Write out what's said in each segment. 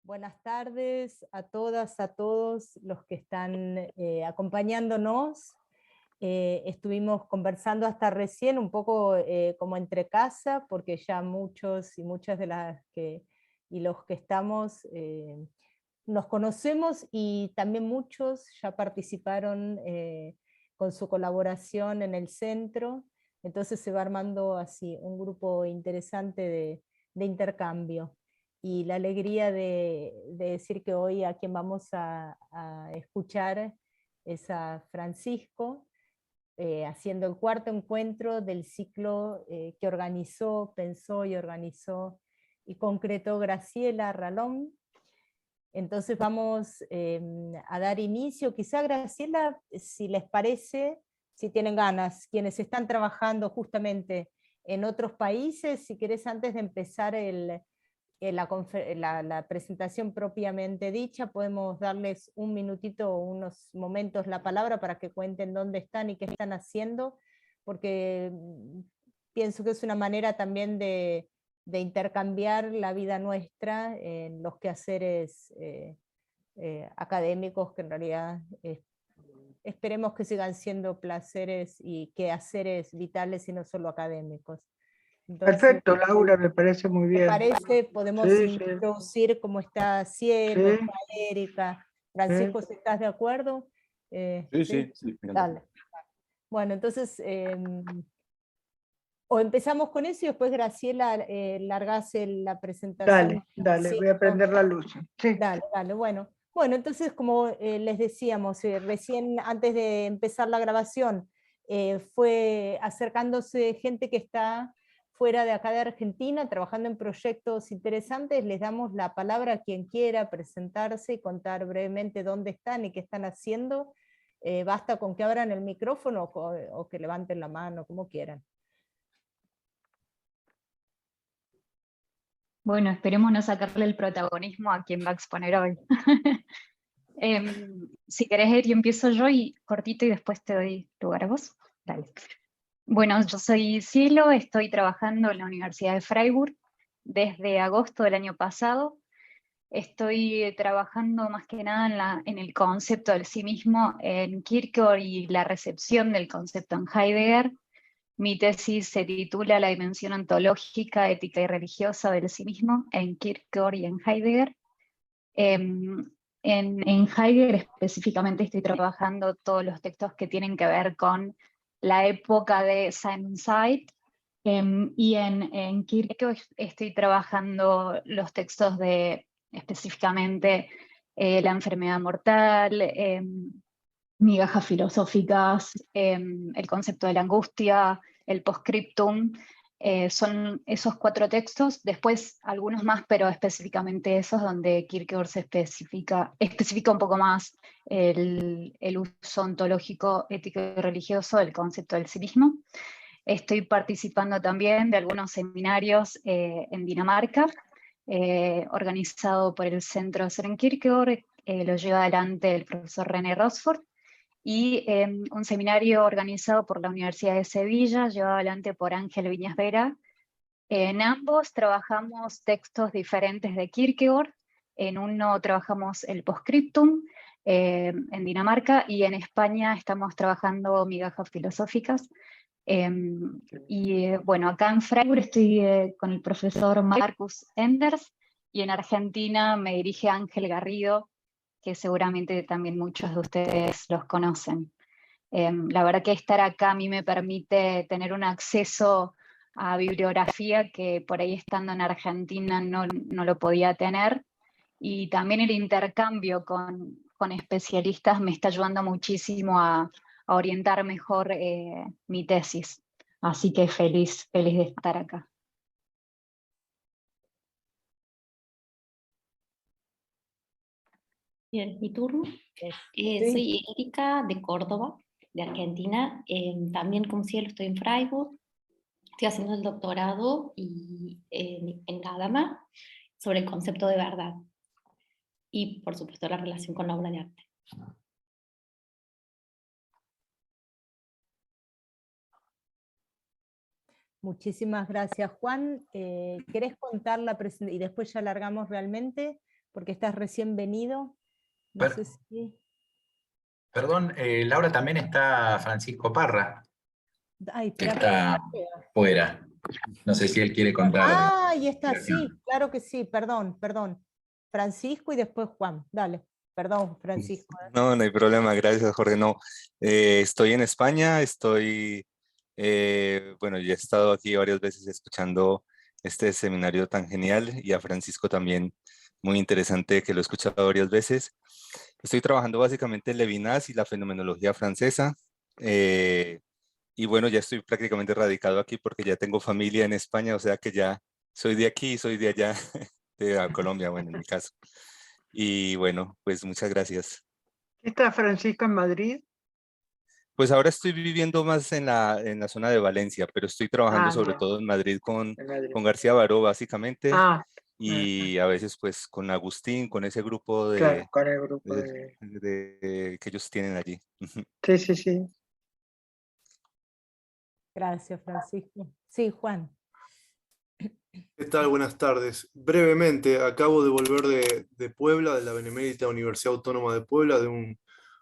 Buenas tardes a todas, a todos los que están acompañándonos. Estuvimos conversando hasta recién un poco como entre casa, porque ya muchos y muchas de las que y los que estamos nos conocemos, y también muchos ya participaron con su colaboración en el centro. Entonces se va armando así un grupo interesante de intercambio. Y la alegría de decir que hoy a quien vamos a escuchar es a Francisco, haciendo el cuarto encuentro del ciclo que organizó, pensó y organizó y concretó Graciela Ralón. Entonces vamos a dar inicio. Quizá, Graciela, si les parece, si tienen ganas, quienes están trabajando justamente en otros países, si querés, antes de empezar la presentación propiamente dicha, podemos darles un minutito o unos momentos la palabra para que cuenten dónde están y qué están haciendo, porque pienso que es una manera también de intercambiar la vida nuestra en los quehaceres académicos, que en realidad esperemos que sigan siendo placeres y quehaceres vitales y no solo académicos. Entonces, Perfecto, Laura, me parece muy ¿te bien. parece? Podemos Sí, introducir cómo está Cielo, sí, está Erika, sí. Francisco, si estás de acuerdo. ¿Sí? Sí, me encanta. Dale. Bueno, entonces, o empezamos con eso y después Graciela largás la presentación. Dale, Sí, voy a prender la luz. Sí, dale, bueno. Bueno, entonces, como les decíamos, recién antes de empezar la grabación, fue acercándose gente que está fuera de acá de Argentina, trabajando en proyectos interesantes. Les damos la palabra a quien quiera presentarse y contar brevemente dónde están y qué están haciendo. Basta con que abran el micrófono o que levanten la mano, como quieran. Bueno, esperemos no sacarle el protagonismo a quien va a exponer hoy. Si querés, Eri, empiezo yo y cortito y después te doy lugar a vos. Dale. Bueno, yo soy Cielo, estoy trabajando en la Universidad de Freiburg desde agosto del año pasado. Estoy trabajando más que nada en el concepto del sí mismo en Kierkegaard y la recepción del concepto en Heidegger. Mi tesis se titula La dimensión ontológica, ética y religiosa del sí mismo en Kierkegaard y en Heidegger. En Heidegger específicamente estoy trabajando todos los textos que tienen que ver con la época de Simon Said, y en Kierkegaard estoy trabajando los textos de específicamente la enfermedad mortal, migajas filosóficas, el concepto de la angustia, el postscriptum. Son esos 4 textos, después algunos más, pero específicamente esos donde Kierkegaard se especifica un poco más el uso ontológico, ético y religioso del concepto del sí mismo. Estoy participando también de algunos seminarios en Dinamarca, organizado por el Centro Søren Kierkegaard, lo lleva adelante el profesor René Rosford, y un seminario organizado por la Universidad de Sevilla, llevado adelante por Ángel Viñas Vera. En ambos trabajamos textos diferentes de Kierkegaard. En uno trabajamos el postscriptum en Dinamarca, y en España estamos trabajando migajas filosóficas. Bueno, acá en Freiburg estoy con el profesor Marcus Enders, y en Argentina me dirige Ángel Garrido, que seguramente también muchos de ustedes los conocen. La verdad que estar acá a mí me permite tener un acceso a bibliografía que por ahí estando en Argentina no lo podía tener, y también el intercambio con especialistas me está ayudando muchísimo a orientar mejor mi tesis. Así que feliz de estar acá. Bien, mi turno. Sí. Soy Erika de Córdoba, de Argentina. También como Cielo estoy en Freiburg. Estoy haciendo el doctorado en Gadamer sobre el concepto de verdad. Y por supuesto la relación con la obra de arte. Muchísimas gracias, Juan. ¿Querés contar la presentación? Y después ya largamos realmente, porque estás recién venido. No Per- sé si... Perdón, Laura, también está Francisco Parra, Ay, que espera. está fuera. No sé si él quiere contar. Ah, ahí está, sí, claro que sí, perdón. Francisco y después Juan, dale. Perdón, Francisco. No, no hay problema, gracias Jorge. No, estoy en España, bueno, ya he estado aquí varias veces escuchando este seminario tan genial y a Francisco también muy interesante que lo he escuchado varias veces. Estoy trabajando básicamente en Levinas y la fenomenología francesa. Y bueno, ya estoy prácticamente radicado aquí porque ya tengo familia en España, o sea que ya soy de aquí y soy de allá, de Colombia, bueno, en mi caso. Y bueno, pues muchas gracias. ¿Está Francisco en Madrid? Pues ahora estoy viviendo más en la zona de Valencia, pero estoy trabajando sobre Bien, todo en Madrid en Madrid. con García Baró, básicamente, Ah, y a veces pues con Agustín, con ese grupo claro, con el grupo de- de... que ellos tienen allí. Sí, sí, sí. Gracias, Francisco. Sí, Juan. ¿Qué tal? Buenas tardes. Brevemente, acabo de volver de Puebla, de la Benemérita Universidad Autónoma de Puebla, de un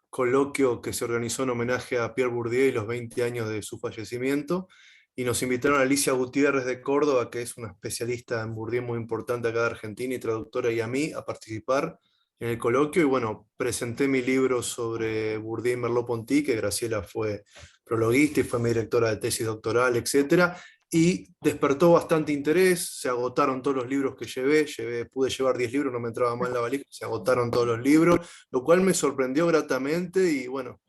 coloquio que se organizó en homenaje a Pierre Bourdieu y los 20 años de su fallecimiento. Y nos invitaron a Alicia Gutiérrez de Córdoba, que es una especialista en Bourdieu muy importante acá de Argentina y traductora, y a mí a participar en el coloquio. Y bueno, presenté mi libro sobre Bourdieu y Merleau-Ponty, que Graciela fue prologuista y fue mi directora de tesis doctoral, etcétera, y despertó bastante interés. Se agotaron todos los libros que pude llevar 10 libros, no me entraba mal la valija, se agotaron todos los libros, lo cual me sorprendió gratamente y bueno,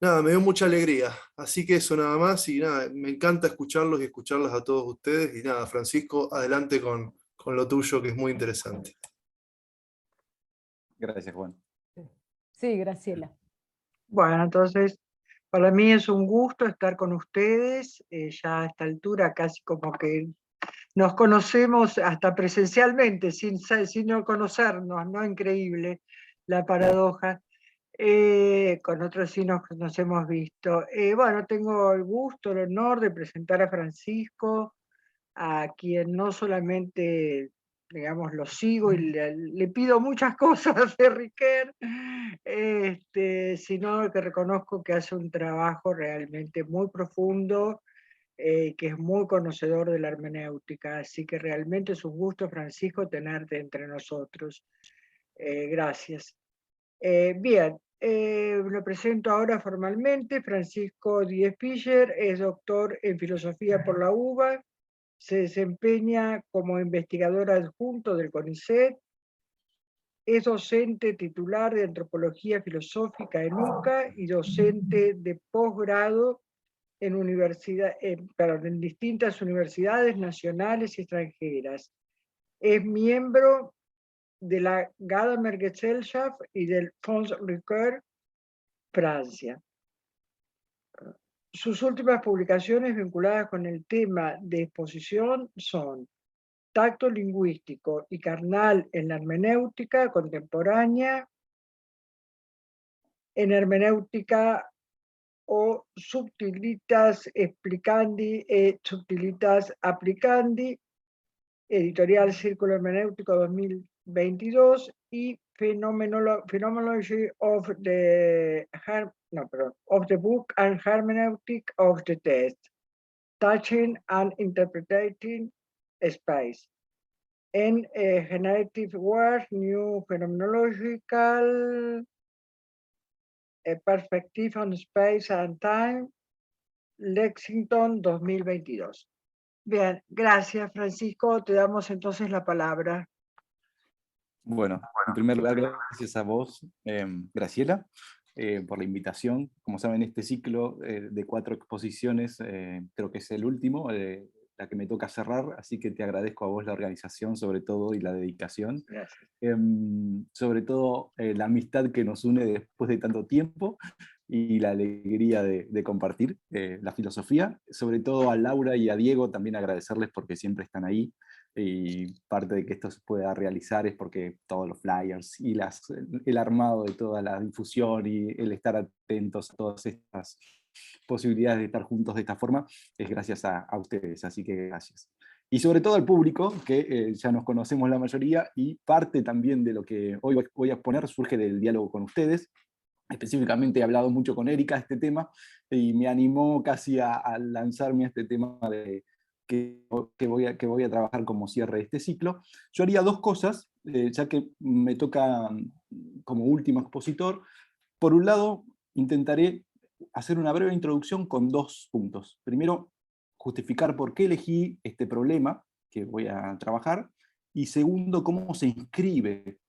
nada, me dio mucha alegría. Así que eso nada más y nada, me encanta escucharlos y escucharlas a todos ustedes y nada, Francisco, adelante con lo tuyo que es muy interesante. Gracias, Juan. Sí, Graciela. Bueno, entonces, para mí es un gusto estar con ustedes. Ya a esta altura casi como que nos conocemos hasta presencialmente, sin no conocernos, ¿no? Increíble la paradoja. Con otros sí nos hemos visto. Bueno, tengo el gusto, el honor de presentar a Francisco, a quien no solamente, digamos, lo sigo y le pido muchas cosas de Riquet, sino que reconozco que hace un trabajo realmente muy profundo, que es muy conocedor de la hermenéutica. Así que realmente es un gusto, Francisco, tenerte entre nosotros. Gracias. Bien, lo presento ahora formalmente. Francisco Díez Piller es doctor en filosofía por la UBA, se desempeña como investigador adjunto del CONICET, es docente titular de antropología filosófica en UCA y docente de posgrado en distintas universidades nacionales y extranjeras. Es miembro de la Gadamer Gesellschaft y del Fonds Ricoeur, Francia. Sus últimas publicaciones vinculadas con el tema de exposición son Tacto lingüístico y carnal en la hermenéutica contemporánea, en hermenéutica o subtilitas explicandi e subtilitas applicandi, editorial Círculo Hermenéutico 2022, y Phenomenology of the Book and Hermeneutic of the Text, Touching and Interpreting Space. En Generative Words, New Phenomenological Perspective on Space and Time, Lexington 2022. Bien, gracias Francisco, te damos entonces la palabra. Bueno, en primer lugar, gracias a vos, Graciela, por la invitación. Como saben, este ciclo de 4 exposiciones, creo que es el último, la que me toca cerrar, así que te agradezco a vos la organización sobre todo y la dedicación. Gracias. Sobre todo la amistad que nos une después de tanto tiempo y la alegría de compartir la filosofía. Sobre todo a Laura y a Diego también agradecerles porque siempre están ahí, y parte de que esto se pueda realizar es porque todos los flyers y el armado de toda la difusión y el estar atentos a todas estas posibilidades de estar juntos de esta forma es gracias a ustedes, así que gracias. y sobre todo al público, que ya nos conocemos la mayoría, y parte también de lo que hoy voy a exponer surge del diálogo con ustedes. Específicamente he hablado mucho con Erika de este tema, y me animó casi a lanzarme a este tema de que voy a trabajar como cierre de este ciclo. Yo haría dos cosas, ya que me toca como último expositor. Por un lado, intentaré hacer una breve introducción con dos puntos. Primero, justificar por qué elegí este problema que voy a trabajar, y segundo, cómo se inscribe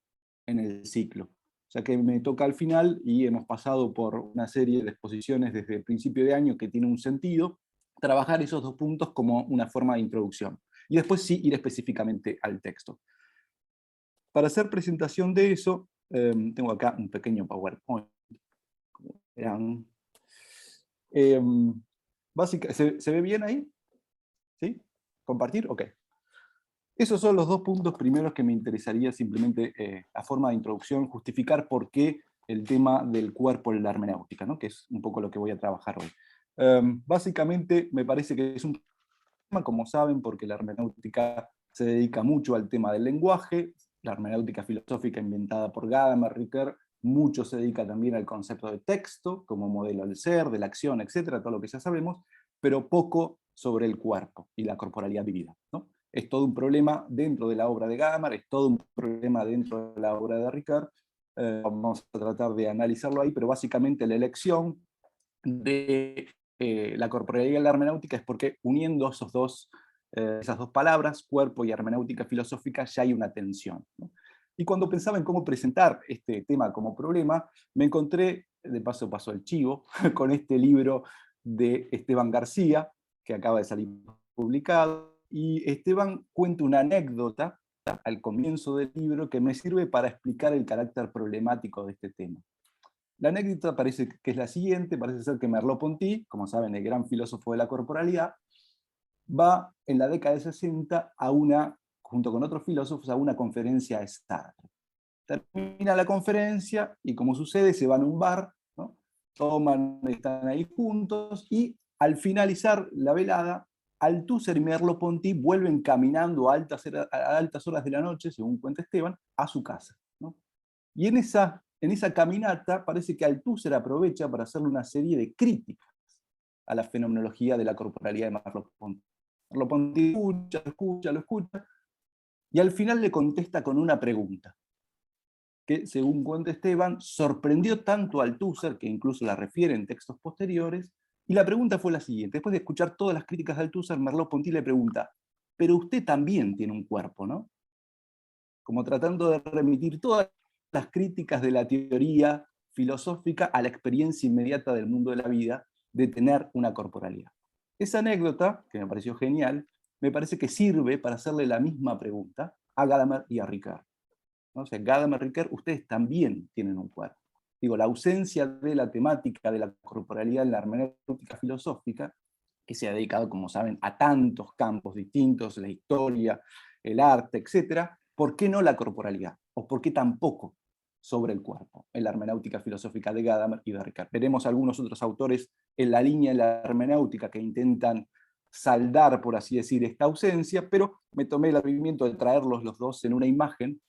en el ciclo. Ya que me toca al final y hemos pasado por una serie de exposiciones desde el principio de año que tiene un sentido, trabajar esos dos puntos como una forma de introducción. Y después sí ir específicamente al texto. Para hacer presentación de eso, tengo acá un pequeño PowerPoint. Verán. ¿Se ve bien ahí? ¿Sí? ¿Compartir? Ok. Esos son los dos puntos primeros que me interesaría simplemente, a forma de introducción, justificar por qué el tema del cuerpo en la hermenéutica, ¿no? Que es un poco lo que voy a trabajar hoy. Básicamente me parece que es un tema, como saben, porque la hermenéutica se dedica mucho al tema del lenguaje, la hermenéutica filosófica inventada por Gadamer, Ricoeur, mucho se dedica también al concepto de texto, como modelo del ser, de la acción, etcétera, todo lo que ya sabemos, pero poco sobre el cuerpo y la corporalidad vivida, ¿no? Es todo un problema dentro de la obra de Gadamer, es todo un problema dentro de la obra de Ricoeur. Vamos a tratar de analizarlo ahí, pero básicamente la elección de la corporalidad y la hermenéutica es porque uniendo esas dos palabras, cuerpo y hermenéutica filosófica, ya hay una tensión, ¿no? Y cuando pensaba en cómo presentar este tema como problema, me encontré, de paso pasó el chivo, con este libro de Esteban García, que acaba de salir publicado, y Esteban cuenta una anécdota al comienzo del libro que me sirve para explicar el carácter problemático de este tema. La anécdota parece que es la siguiente: parece ser que Merleau-Ponty, como saben, el gran filósofo de la corporalidad, va en la década de 60 junto con otros filósofos, a una conferencia de Sartre. Termina la conferencia y, como sucede, se van a un bar, ¿no? Están ahí juntos, y al finalizar la velada, Althusser y Merleau-Ponty vuelven caminando a altas horas de la noche, según cuenta Esteban, a su casa, ¿no? Y en esa caminata parece que Althusser aprovecha para hacerle una serie de críticas a la fenomenología de la corporalidad de Merleau-Ponty. Merleau-Ponty lo escucha, y al final le contesta con una pregunta, que, según cuenta Esteban, sorprendió tanto a Althusser, que incluso la refiere en textos posteriores, y la pregunta fue la siguiente. Después de escuchar todas las críticas de Althusser, Merleau-Ponty le pregunta: pero usted también tiene un cuerpo, ¿no? Como tratando de remitir todas las críticas de la teoría filosófica a la experiencia inmediata del mundo de la vida, de tener una corporalidad. Esa anécdota, que me pareció genial, me parece que sirve para hacerle la misma pregunta a Gadamer y a Ricoeur, ¿no? O sea, Gadamer, Ricoeur, ustedes también tienen un cuerpo. Digo, la ausencia de la temática de la corporalidad en la hermenéutica filosófica, que se ha dedicado, como saben, a tantos campos distintos, la historia, el arte, etc., ¿por qué no la corporalidad? ¿O por qué tampoco sobre el cuerpo en la hermenéutica filosófica de Gadamer y de Ricoeur? Veremos algunos otros autores en la línea de la hermenéutica que intentan saldar, por así decir, esta ausencia, pero me tomé el atrevimiento de traerlos los dos en una imagen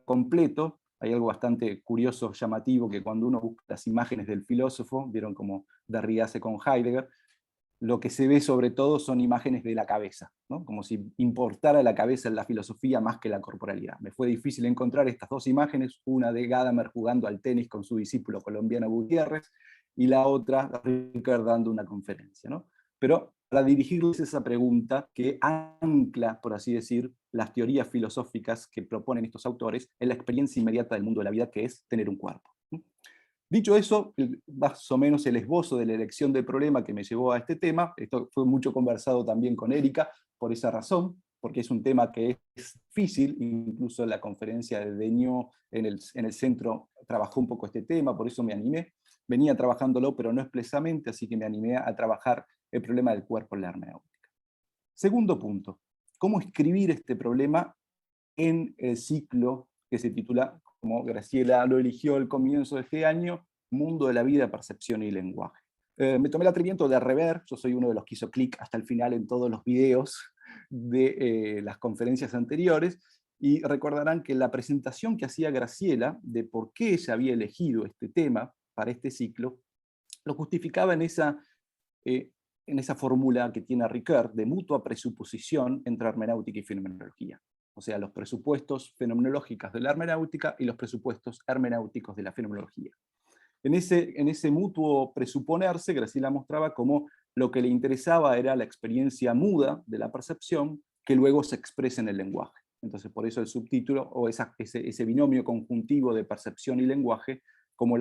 completo. Hay algo bastante curioso, llamativo, que cuando uno busca las imágenes del filósofo, vieron como Derrida hace con Heidegger, lo que se ve sobre todo son imágenes de la cabeza, ¿no? Como si importara la cabeza en la filosofía más que la corporalidad. Me fue difícil encontrar estas dos imágenes, una de Gadamer jugando al tenis con su discípulo colombiano Gutiérrez, y la otra Ricoeur dando una conferencia, ¿no? Pero para dirigirles esa pregunta que ancla, por así decir, las teorías filosóficas que proponen estos autores en la experiencia inmediata del mundo de la vida, que es tener un cuerpo. Dicho eso, más o menos el esbozo de la elección del problema que me llevó a este tema. Esto fue mucho conversado también con Erika, por esa razón, porque es un tema que es difícil. Incluso la conferencia de Deño en el centro trabajó un poco este tema, por eso me animé. Venía trabajándolo, pero no expresamente, así que me animé a trabajar el problema del cuerpo en la hermenéutica. Segundo punto: ¿cómo escribir este problema en el ciclo que se titula, como Graciela lo eligió al comienzo de este año, Mundo de la vida, percepción y lenguaje? Me tomé el atrevimiento de rever, yo soy uno de los que hizo clic hasta el final en todos los videos de las conferencias anteriores, y recordarán que la presentación que hacía Graciela de por qué ella había elegido este tema para este ciclo, lo justificaba en esa fórmula que tiene Ricoeur de mutua presuposición entre hermenéutica y fenomenología. O sea, los presupuestos fenomenológicos de la hermenéutica y los presupuestos hermenéuticos de la fenomenología. En ese mutuo presuponerse, Graciela mostraba cómo lo que le interesaba era la experiencia muda de la percepción que luego se expresa en el lenguaje. Entonces, por eso el subtítulo, o ese binomio conjuntivo de percepción y lenguaje, como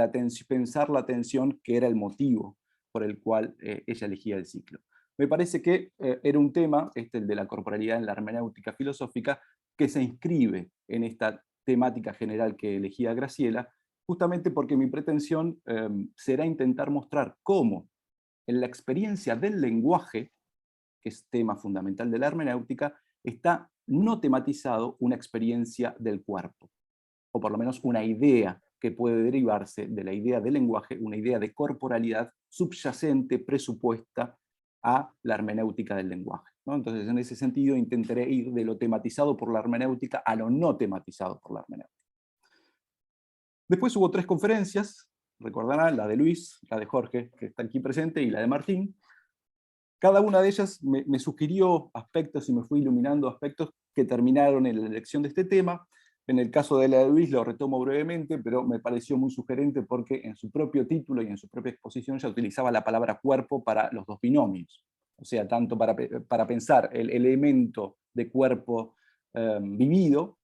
pensar la atención, que era el motivo por el cual ella elegía el ciclo. Me parece que era un tema, el de la corporalidad en la hermenéutica filosófica, que se inscribe en esta temática general que elegía Graciela, justamente porque mi pretensión será intentar mostrar cómo en la experiencia del lenguaje, que es tema fundamental de la hermenéutica, está no tematizado una experiencia del cuerpo, o por lo menos una idea que puede derivarse de la idea del lenguaje, una idea de corporalidad subyacente, presupuesta a la hermenéutica del lenguaje, ¿no? Entonces, en ese sentido, intentaré ir de lo tematizado por la hermenéutica a lo no tematizado por la hermenéutica. Después hubo 3 conferencias, recordarán, la de Luis, la de Jorge, que está aquí presente, y la de Martín. Cada una de ellas me sugirió aspectos y me fue iluminando aspectos que terminaron en la elección de este tema. En el caso de la de Luis lo retomo brevemente, pero me pareció muy sugerente porque en su propio título y en su propia exposición ya utilizaba la palabra cuerpo para los dos binomios. O sea, tanto para pensar el elemento de cuerpo vivido,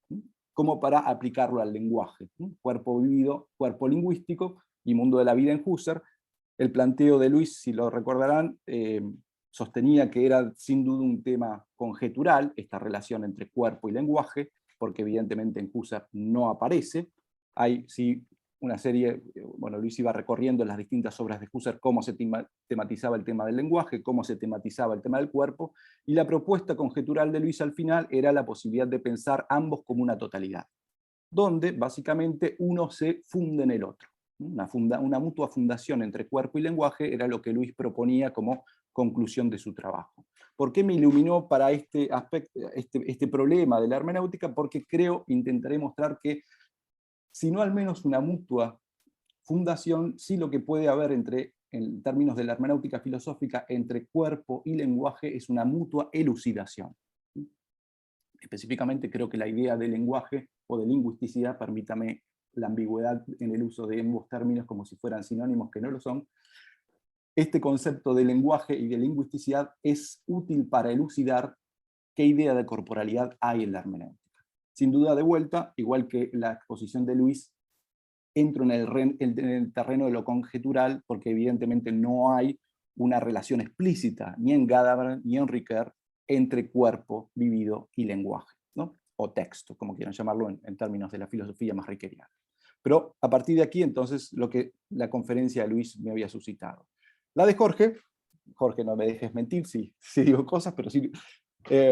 como para aplicarlo al lenguaje. Cuerpo vivido, cuerpo lingüístico y mundo de la vida en Husserl. El planteo de Luis, si lo recordarán, sostenía que era sin duda un tema conjetural, esta relación entre cuerpo y lenguaje, porque evidentemente en Husserl no aparece. Hay sí una serie, bueno, Luis iba recorriendo en las distintas obras de Husserl cómo se tematizaba el tema del lenguaje, cómo se tematizaba el tema del cuerpo, y la propuesta conjetural de Luis al final era la posibilidad de pensar ambos como una totalidad, donde básicamente uno se funde en el otro. Una mutua fundación entre cuerpo y lenguaje era lo que Luis proponía como conclusión de su trabajo. ¿Por qué me iluminó para este aspecto, este problema de la hermenéutica? Porque intentaré mostrar que, si no al menos una mutua fundación, sí lo que puede haber en términos de la hermenéutica filosófica entre cuerpo y lenguaje es una mutua elucidación. Específicamente creo que la idea de lenguaje o de lingüisticidad, permítame la ambigüedad en el uso de ambos términos como si fueran sinónimos que no lo son, este concepto de lenguaje y de lingüisticidad es útil para elucidar qué idea de corporalidad hay en la hermenéutica. Sin duda, de vuelta, igual que la exposición de Luis, entro en el terreno de lo conjetural, porque evidentemente no hay una relación explícita, ni en Gadamer ni en Ricoeur, entre cuerpo vivido y lenguaje, ¿no? O texto, como quieran llamarlo en términos de la filosofía más riqueriana. Pero a partir de aquí, entonces, lo que la conferencia de Luis me había suscitado. La de Jorge, no me dejes mentir si digo cosas, pero sí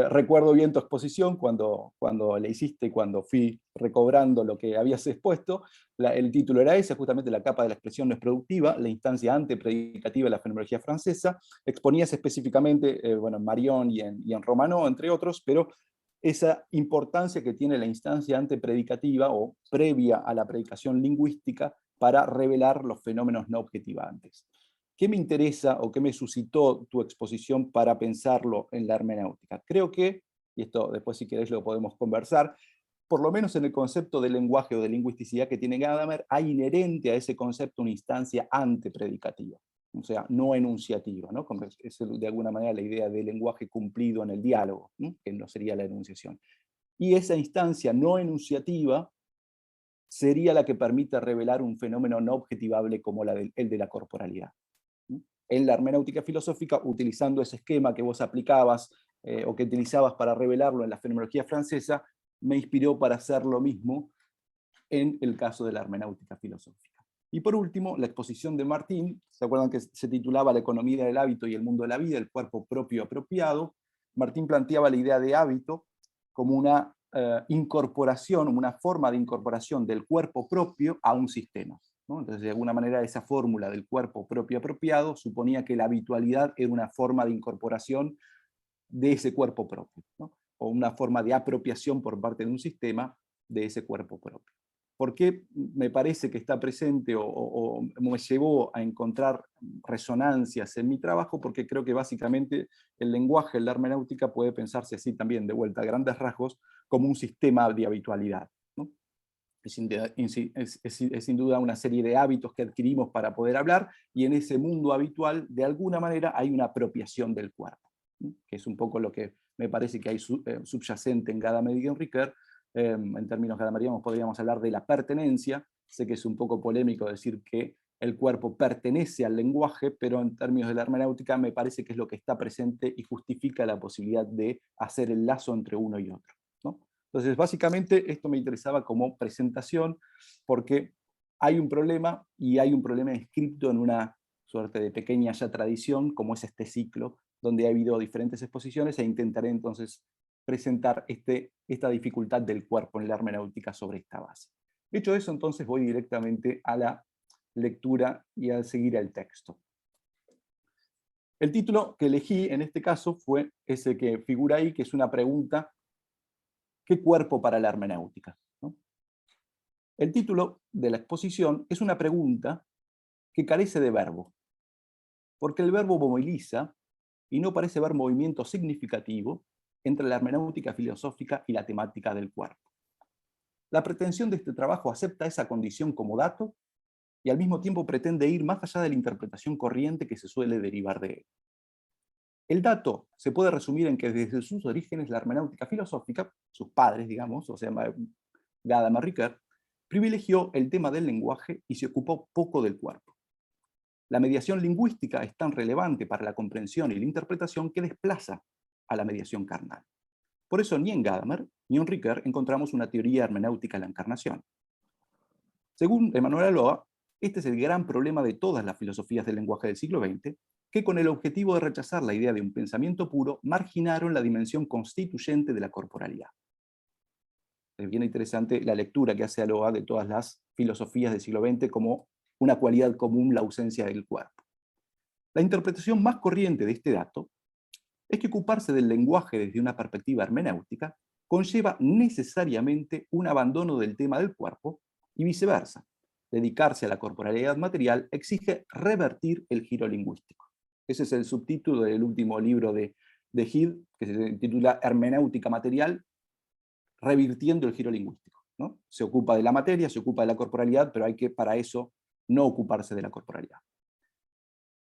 recuerdo bien tu exposición cuando la hiciste, cuando fui recobrando lo que habías expuesto. El título era ese, justamente La capa de la expresión no es productiva, la instancia antepredicativa de la fenomenología francesa. Exponías específicamente bueno, en Marion y en Romano, entre otros, pero esa importancia que tiene la instancia antepredicativa o previa a la predicación lingüística para revelar los fenómenos no objetivantes. ¿Qué me interesa o qué me suscitó tu exposición para pensarlo en la hermenéutica? Creo que, y esto después si queréis lo podemos conversar, por lo menos en el concepto de lenguaje o de lingüisticidad que tiene Gadamer, hay inherente a ese concepto una instancia antepredicativa, o sea, no enunciativa, ¿no? Como es de alguna manera la idea de lenguaje cumplido en el diálogo, ¿no? Que no sería la enunciación. Y esa instancia no enunciativa sería la que permite revelar un fenómeno no objetivable como el de la corporalidad. En la hermenéutica filosófica, utilizando ese esquema que vos aplicabas o que utilizabas para revelarlo en la fenomenología francesa, me inspiró para hacer lo mismo en el caso de la hermenéutica filosófica. Y por último, la exposición de Martín, ¿se acuerdan que se titulaba La economía del hábito y el mundo de la vida, el cuerpo propio apropiado? Martín planteaba la idea de hábito como una incorporación, una forma de incorporación del cuerpo propio a un sistema. ¿no? Entonces, de alguna manera, esa fórmula del cuerpo propio apropiado suponía que la habitualidad era una forma de incorporación de ese cuerpo propio, ¿no? O una forma de apropiación por parte de un sistema de ese cuerpo propio. ¿Por qué me parece que está presente o me llevó a encontrar resonancias en mi trabajo? Porque creo que básicamente el lenguaje, la hermenéutica puede pensarse así también, de vuelta a grandes rasgos, como un sistema de habitualidad, ¿no? Es sin duda una serie de hábitos que adquirimos para poder hablar, y en ese mundo habitual, de alguna manera, hay una apropiación del cuerpo, ¿no? Que es un poco lo que me parece que hay subyacente en Gadamer y Henriquet. En términos gadamerianos podríamos hablar de la pertenencia. Sé que es un poco polémico decir que el cuerpo pertenece al lenguaje, pero en términos de la hermenéutica me parece que es lo que está presente y justifica la posibilidad de hacer el lazo entre uno y otro, ¿no? Entonces, básicamente, esto me interesaba como presentación, porque hay un problema, y hay un problema inscripto en una suerte de pequeña ya tradición, como es este ciclo, donde ha habido diferentes exposiciones, e intentaré entonces presentar esta dificultad del cuerpo en la hermenéutica sobre esta base. Dicho eso, entonces voy directamente a la lectura y a seguir el texto. El título que elegí en este caso fue ese que figura ahí, que es una pregunta: ¿qué cuerpo para la hermenéutica? ¿No? El título de la exposición es una pregunta que carece de verbo, porque el verbo moviliza y no parece haber movimiento significativo entre la hermenéutica filosófica y la temática del cuerpo. La pretensión de este trabajo acepta esa condición como dato y al mismo tiempo pretende ir más allá de la interpretación corriente que se suele derivar de él. El dato se puede resumir en que desde sus orígenes la hermenéutica filosófica, sus padres, digamos, o sea, Gadamer y Ricoeur, privilegió el tema del lenguaje y se ocupó poco del cuerpo. La mediación lingüística es tan relevante para la comprensión y la interpretación que desplaza a la mediación carnal. Por eso ni en Gadamer ni en Ricoeur encontramos una teoría hermenéutica de la encarnación. Según Emmanuel Aloa, este es el gran problema de todas las filosofías del lenguaje del siglo XX, que con el objetivo de rechazar la idea de un pensamiento puro, marginaron la dimensión constituyente de la corporalidad. Es bien interesante la lectura que hace Aloa de todas las filosofías del siglo XX como una cualidad común, la ausencia del cuerpo. La interpretación más corriente de este dato es que ocuparse del lenguaje desde una perspectiva hermenéutica conlleva necesariamente un abandono del tema del cuerpo y viceversa. Dedicarse a la corporalidad material exige revertir el giro lingüístico. Ese es el subtítulo del último libro de Heath, que se titula Hermenéutica material, revirtiendo el giro lingüístico, ¿no? Se ocupa de la materia, se ocupa de la corporalidad, pero hay que para eso no ocuparse de la corporalidad.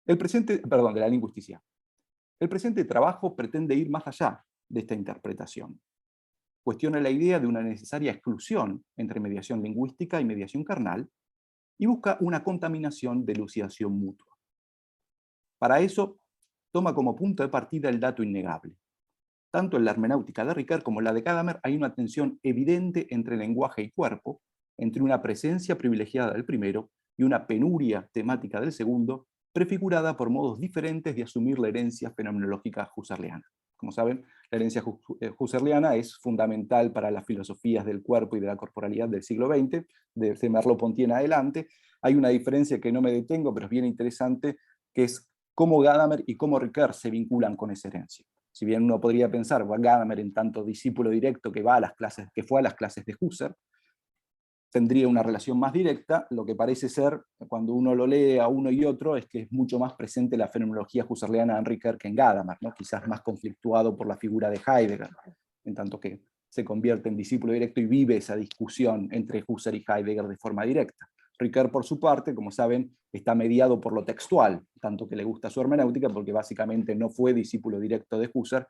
De la lingüisticidad. El presente trabajo pretende ir más allá de esta interpretación. Cuestiona la idea de una necesaria exclusión entre mediación lingüística y mediación carnal, y busca una contaminación de elucidación mutua. Para eso, toma como punto de partida el dato innegable. Tanto en la hermenéutica de Ricoeur como en la de Gadamer hay una tensión evidente entre lenguaje y cuerpo, entre una presencia privilegiada del primero y una penuria temática del segundo, prefigurada por modos diferentes de asumir la herencia fenomenológica husserliana. Como saben, la herencia husserliana es fundamental para las filosofías del cuerpo y de la corporalidad del siglo XX, desde Merleau-Ponty en adelante. Hay una diferencia que no me detengo, pero es bien interesante, que es cómo Gadamer y cómo Ricoeur se vinculan con esa herencia. Si bien uno podría pensar, Gadamer en tanto discípulo directo que fue a las clases de Husserl, tendría una relación más directa. Lo que parece ser, cuando uno lo lee a uno y otro, es que es mucho más presente la fenomenología husserliana en Ricoeur que en Gadamer, ¿no? Quizás más conflictuado por la figura de Heidegger, en tanto que se convierte en discípulo directo y vive esa discusión entre Husserl y Heidegger de forma directa. Ricoeur, por su parte, como saben, está mediado por lo textual, tanto que le gusta su hermenéutica, porque básicamente no fue discípulo directo de Husserl,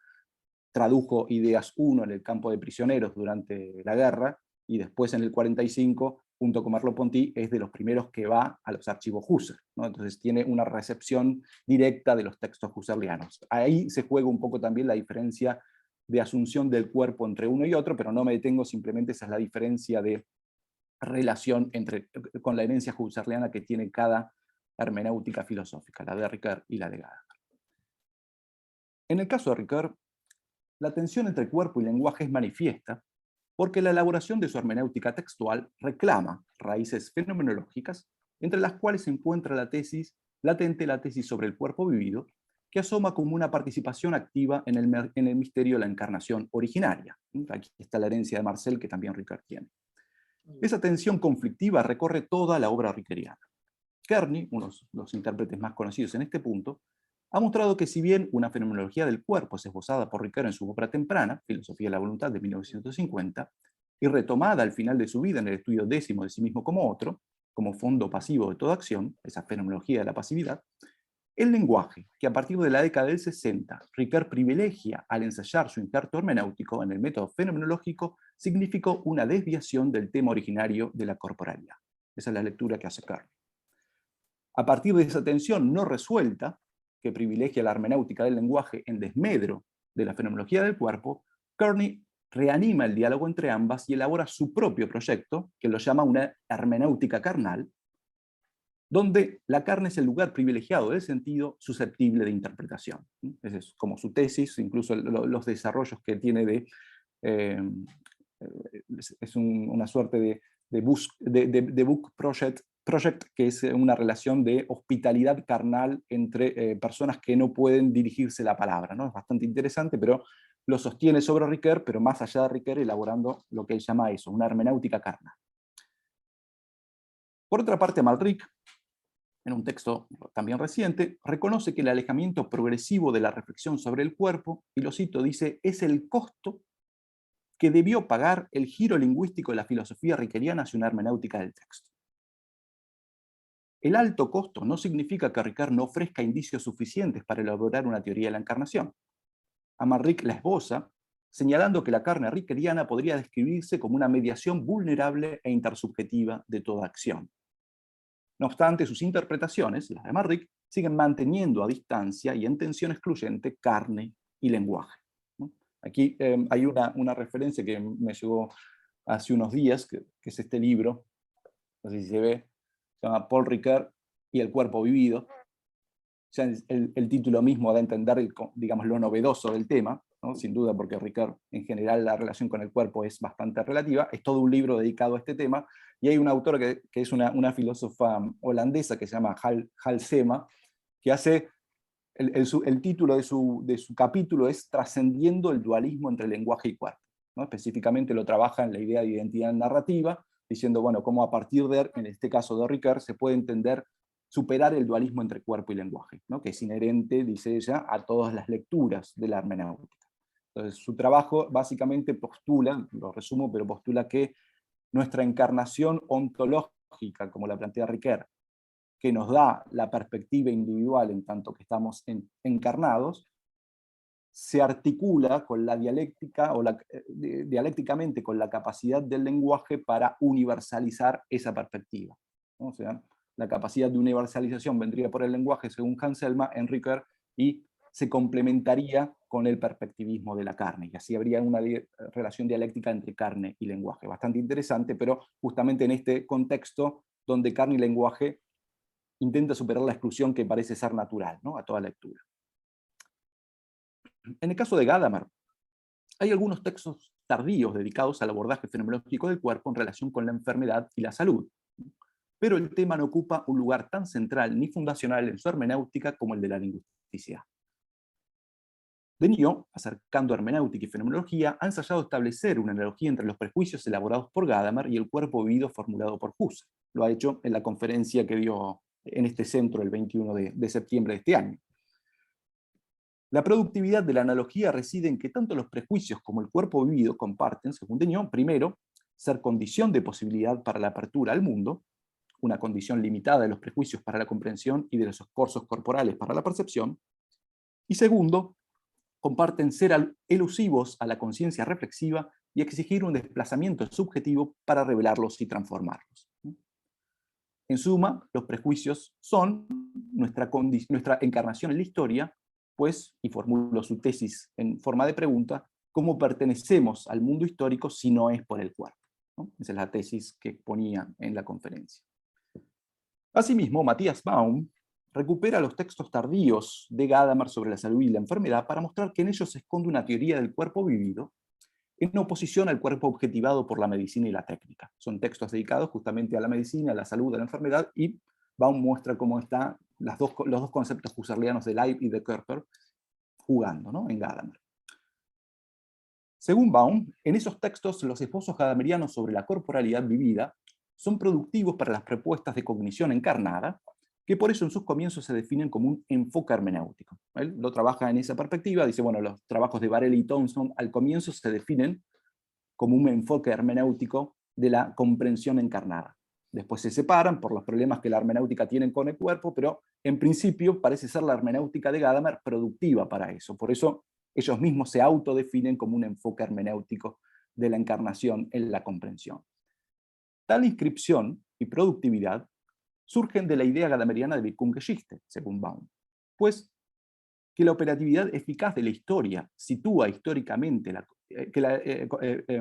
tradujo Ideas 1 en el campo de prisioneros durante la guerra, y después en el 45, junto con Merleau-Ponty, es de los primeros que va a los archivos Husserl, ¿no? Entonces tiene una recepción directa de los textos husserlianos. Ahí se juega un poco también la diferencia de asunción del cuerpo entre uno y otro, pero no me detengo, simplemente esa es la diferencia de relación con la herencia husserliana que tiene cada hermenéutica filosófica, la de Ricoeur y la de Gadamer. En el caso de Ricoeur, la tensión entre cuerpo y lenguaje es manifiesta, porque la elaboración de su hermenéutica textual reclama raíces fenomenológicas entre las cuales se encuentra la tesis sobre el cuerpo vivido, que asoma como una participación activa en el misterio de la encarnación originaria. Aquí está la herencia de Marcel, que también Ricard tiene. Esa tensión conflictiva recorre toda la obra rickeriana. Kearney, uno de los intérpretes más conocidos en este punto, ha mostrado que si bien una fenomenología del cuerpo es esbozada por Ricoeur en su obra temprana, Filosofía de la Voluntad de 1950, y retomada al final de su vida en el estudio 10º de sí mismo como otro, como fondo pasivo de toda acción, esa fenomenología de la pasividad, el lenguaje, que a partir de la década del 60 Ricoeur privilegia al ensayar su injerto hermenéutico en el método fenomenológico, significó una desviación del tema originario de la corporalidad. Esa es la lectura que hace Kearney. A partir de esa tensión no resuelta, que privilegia la hermenéutica del lenguaje en desmedro de la fenomenología del cuerpo, Kearney reanima el diálogo entre ambas y elabora su propio proyecto, que lo llama una hermenéutica carnal, donde la carne es el lugar privilegiado del sentido susceptible de interpretación. Esa es como su tesis, incluso los desarrollos que tiene es una suerte de book project, que es una relación de hospitalidad carnal entre personas que no pueden dirigirse la palabra, ¿no? Es bastante interesante, pero lo sostiene sobre Ricoeur, pero más allá de Ricoeur, elaborando lo que él llama eso, una hermenéutica carnal. Por otra parte, Malrich, en un texto también reciente, reconoce que el alejamiento progresivo de la reflexión sobre el cuerpo, y lo cito, dice, es el costo que debió pagar el giro lingüístico de la filosofía rickeriana hacia una hermenéutica del texto. El alto costo no significa que Ricoeur no ofrezca indicios suficientes para elaborar una teoría de la encarnación. Amalric la esboza, señalando que la carne rickeriana podría describirse como una mediación vulnerable e intersubjetiva de toda acción. No obstante, sus interpretaciones, las de Amalric, siguen manteniendo a distancia y en tensión excluyente carne y lenguaje. Aquí hay una referencia que me llegó hace unos días, que es este libro, no sé si se ve, se llama Paul Ricoeur y el cuerpo vivido. Ya el título mismo da a entender, digamos, lo novedoso del tema, ¿no? Sin duda, porque Ricoeur, en general, la relación con el cuerpo es bastante relativa. Es todo un libro dedicado a este tema, y hay una autora que es una filósofa holandesa que se llama Halsema, que hace, el título de su capítulo es Trascendiendo el dualismo entre lenguaje y cuerpo, ¿no? Específicamente lo trabaja en la idea de identidad narrativa, diciendo, bueno, cómo a partir de, en este caso de Ricoeur, se puede entender superar el dualismo entre cuerpo y lenguaje, ¿no? Que es inherente, dice ella, a todas las lecturas de la hermenéutica. Entonces, su trabajo básicamente postula, lo resumo, pero postula que nuestra encarnación ontológica, como la plantea Ricoeur, que nos da la perspectiva individual en tanto que estamos encarnados, se articula con la dialéctica, dialécticamente con la capacidad del lenguaje para universalizar esa perspectiva, ¿no? O sea, la capacidad de universalización vendría por el lenguaje, según Hans Selma, en Ricoeur, y se complementaría con el perspectivismo de la carne, y así habría una relación dialéctica entre carne y lenguaje. Bastante interesante, pero justamente en este contexto donde carne y lenguaje intenta superar la exclusión que parece ser natural, ¿no? A toda lectura. En el caso de Gadamer, hay algunos textos tardíos dedicados al abordaje fenomenológico del cuerpo en relación con la enfermedad y la salud, pero el tema no ocupa un lugar tan central ni fundacional en su hermenéutica como el de la lingüisticidad. Denio, acercando hermenéutica y fenomenología, ha ensayado establecer una analogía entre los prejuicios elaborados por Gadamer y el cuerpo vivido formulado por Husserl. Lo ha hecho en la conferencia que dio en este centro el 21 de septiembre de este año. La productividad de la analogía reside en que tanto los prejuicios como el cuerpo vivido comparten, según Denio, primero, ser condición de posibilidad para la apertura al mundo, una condición limitada de los prejuicios para la comprensión y de los esfuerzos corporales para la percepción, y segundo, comparten ser elusivos a la conciencia reflexiva y exigir un desplazamiento subjetivo para revelarlos y transformarlos. En suma, los prejuicios son nuestra encarnación en la historia, pues, y formulo su tesis en forma de pregunta, ¿cómo pertenecemos al mundo histórico si no es por el cuerpo? ¿No? Esa es la tesis que exponía en la conferencia. Asimismo, Matthias Baum recupera los textos tardíos de Gadamer sobre la salud y la enfermedad para mostrar que en ellos se esconde una teoría del cuerpo vivido en oposición al cuerpo objetivado por la medicina y la técnica. Son textos dedicados justamente a la medicina, a la salud, a la enfermedad, y Baum muestra cómo están los dos conceptos husserlianos de Leib y de Körper jugando, ¿no?, en Gadamer. Según Baum, en esos textos los esbozos gadamerianos sobre la corporalidad vivida son productivos para las propuestas de cognición encarnada, que por eso en sus comienzos se definen como un enfoque hermenéutico. Él lo trabaja en esa perspectiva, dice, bueno, los trabajos de Varela y Thompson al comienzo se definen como un enfoque hermenéutico de la comprensión encarnada. Después se separan por los problemas que la hermenéutica tiene con el cuerpo, pero en principio parece ser la hermenéutica de Gadamer productiva para eso. Por eso ellos mismos se autodefinen como un enfoque hermenéutico de la encarnación en la comprensión. Tal inscripción y productividad surgen de la idea gadameriana de Wirkungsgeschichte, según Baum, pues que la operatividad eficaz de la historia sitúa históricamente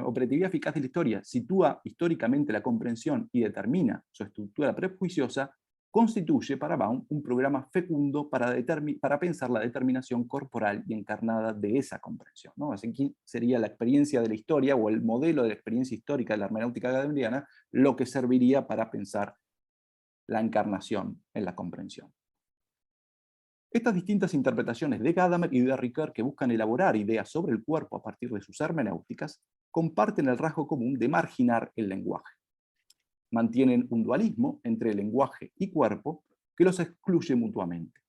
operatividad eficaz de la historia sitúa históricamente la comprensión y determina su estructura prejuiciosa, constituye para Baum un programa fecundo para pensar la determinación corporal y encarnada de esa comprensión, ¿no? Así que sería la experiencia de la historia o el modelo de la experiencia histórica de la hermenéutica gadameriana lo que serviría para pensar la encarnación en la comprensión. Estas distintas interpretaciones de Gadamer y de Ricoeur, que buscan elaborar ideas sobre el cuerpo a partir de sus hermenéuticas, comparten el rasgo común de marginar el lenguaje. Mantienen un dualismo entre lenguaje y cuerpo que los excluye mutuamente.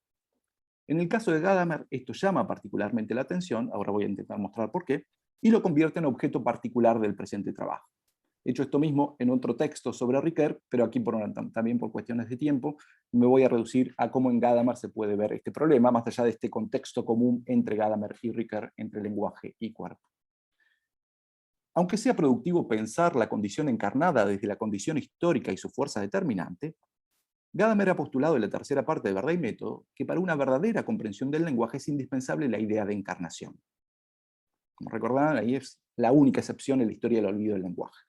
En el caso de Gadamer, esto llama particularmente la atención, ahora voy a intentar mostrar por qué, y lo convierte en objeto particular del presente trabajo. He hecho esto mismo en otro texto sobre Ricoeur, pero aquí también por cuestiones de tiempo me voy a reducir a cómo en Gadamer se puede ver este problema, más allá de este contexto común entre Gadamer y Ricoeur, entre lenguaje y cuerpo. Aunque sea productivo pensar la condición encarnada desde la condición histórica y su fuerza determinante, Gadamer ha postulado en la tercera parte de Verdad y Método que para una verdadera comprensión del lenguaje es indispensable la idea de encarnación. Como recordarán, ahí es la única excepción en la historia del olvido del lenguaje.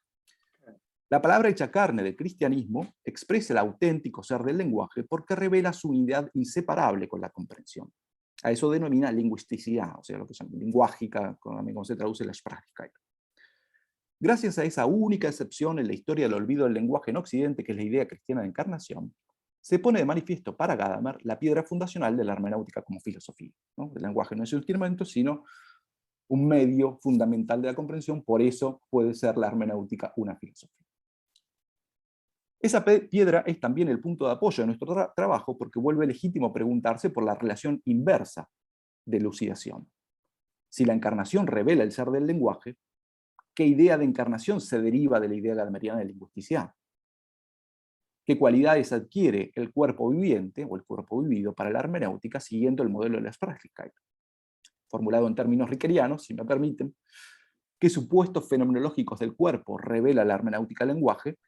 La palabra hecha carne del cristianismo expresa el auténtico ser del lenguaje porque revela su unidad inseparable con la comprensión. A eso denomina lingüisticidad, o sea, lo que se llama lingüágica, como se traduce la Sprachlichkeit. Gracias a esa única excepción en la historia del olvido del lenguaje en Occidente, que es la idea cristiana de encarnación, se pone de manifiesto para Gadamer la piedra fundacional de la hermenéutica como filosofía, ¿no? El lenguaje no es un instrumento, sino un medio fundamental de la comprensión, por eso puede ser la hermenéutica una filosofía. Esa piedra es también el punto de apoyo de nuestro trabajo porque vuelve legítimo preguntarse por la relación inversa de elucidación. Si la encarnación revela el ser del lenguaje, ¿qué idea de encarnación se deriva de la idea gadameriana de lingüisticidad? ¿Qué cualidades adquiere el cuerpo viviente o el cuerpo vivido para la hermenéutica siguiendo el modelo de la Sprachlichkeit? Formulado en términos rickerianos, si me permiten, ¿qué supuestos fenomenológicos del cuerpo revela la hermenéutica del lenguaje?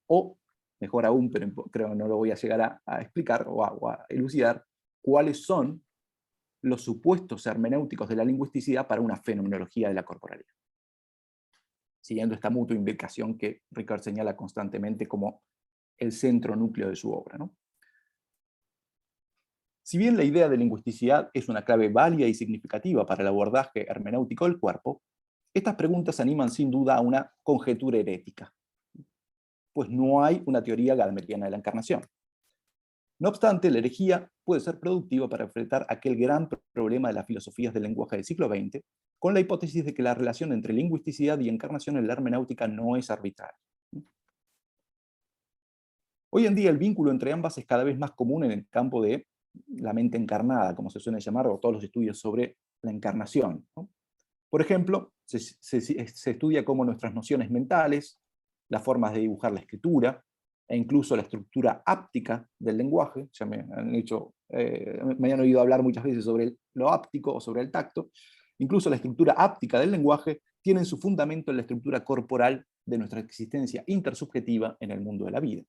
O, mejor aún, pero creo que no lo voy a llegar a explicar o a elucidar, ¿cuáles son los supuestos hermenéuticos de la lingüisticidad para una fenomenología de la corporalidad? Siguiendo esta mutua invocación que Ricoeur señala constantemente como el centro núcleo de su obra, ¿no? Si bien la idea de lingüisticidad es una clave válida y significativa para el abordaje hermenéutico del cuerpo, estas preguntas animan sin duda a una conjetura herética, pues no hay una teoría gadameriana de la encarnación. No obstante, la herejía puede ser productiva para enfrentar aquel gran problema de las filosofías del lenguaje del siglo XX, con la hipótesis de que la relación entre lingüisticidad y encarnación en la hermenéutica no es arbitraria. Hoy en día el vínculo entre ambas es cada vez más común en el campo de la mente encarnada, como se suele llamar, o todos los estudios sobre la encarnación, ¿no? Por ejemplo, se estudia cómo nuestras nociones mentales, las formas de dibujar la escritura, e incluso la estructura áptica del lenguaje, ya me han oído hablar muchas veces sobre lo áptico o sobre el tacto, incluso la estructura áptica del lenguaje tienen su fundamento en la estructura corporal de nuestra existencia intersubjetiva en el mundo de la vida.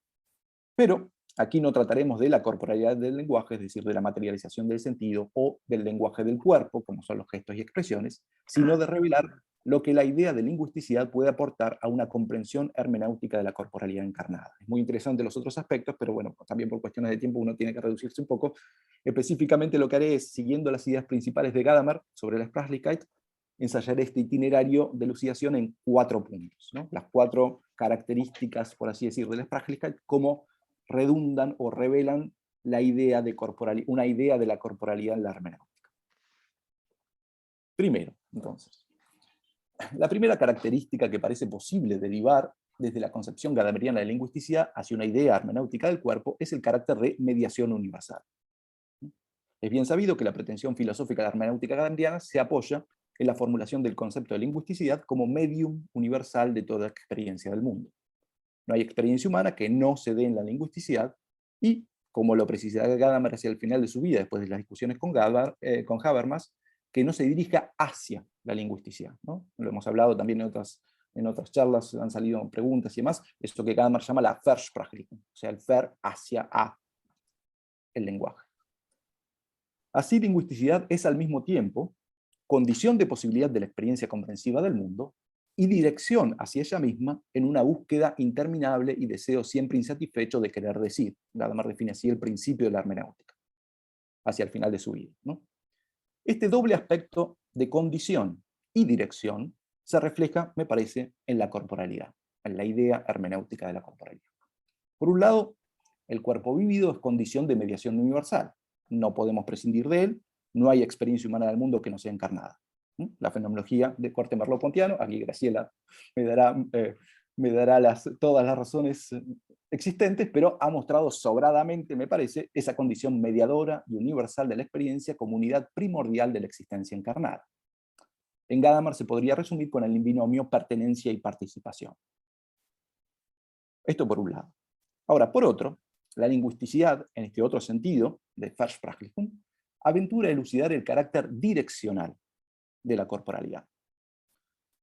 Pero aquí no trataremos de la corporalidad del lenguaje, es decir, de la materialización del sentido o del lenguaje del cuerpo, como son los gestos y expresiones, sino de revelar lo que la idea de lingüisticidad puede aportar a una comprensión hermenéutica de la corporalidad encarnada. Es muy interesante los otros aspectos, pero bueno, también por cuestiones de tiempo uno tiene que reducirse un poco. Específicamente lo que haré es, siguiendo las ideas principales de Gadamer sobre la Sprachlichkeit, ensayaré este itinerario de elucidación en 4 puntos, ¿no? Las 4 características, por así decir, del Sprachlichkeit, cómo redundan o revelan la idea de una idea de la corporalidad en la hermenéutica. Primero, entonces, la primera característica que parece posible derivar desde la concepción gadameriana de lingüisticidad hacia una idea hermenéutica del cuerpo es el carácter de mediación universal. Es bien sabido que la pretensión filosófica de la hermenéutica gadameriana se apoya en la formulación del concepto de lingüisticidad como medium universal de toda experiencia del mundo. No hay experiencia humana que no se dé en la lingüisticidad, y, como lo precisaba Gadamer hacia el final de su vida, después de las discusiones con Habermas, que no se dirija hacia la lingüisticidad, ¿no? Lo hemos hablado también en otras charlas, han salido preguntas y demás, esto que Gadamer llama la Versprachlichung, o sea, el ver hacia el lenguaje. Así, lingüisticidad es al mismo tiempo condición de posibilidad de la experiencia comprensiva del mundo y dirección hacia ella misma en una búsqueda interminable y deseo siempre insatisfecho de querer decir. Gadamer define así el principio de la hermenéutica, hacia el final de su vida, ¿no? Este doble aspecto de condición y dirección se refleja, me parece, en la corporalidad, en la idea hermenéutica de la corporalidad. Por un lado, el cuerpo vivido es condición de mediación universal. No podemos prescindir de él, no hay experiencia humana del mundo que no sea encarnada. La fenomenología de corte merleau-pontiano, aquí Graciela me dará todas las razones existentes, pero ha mostrado sobradamente, me parece, esa condición mediadora y universal de la experiencia como unidad primordial de la existencia encarnada. En Gadamer se podría resumir con el binomio pertenencia y participación. Esto por un lado. Ahora, por otro, la lingüisticidad, en este otro sentido, de Versprachlichung, aventura elucidar el carácter direccional de la corporalidad.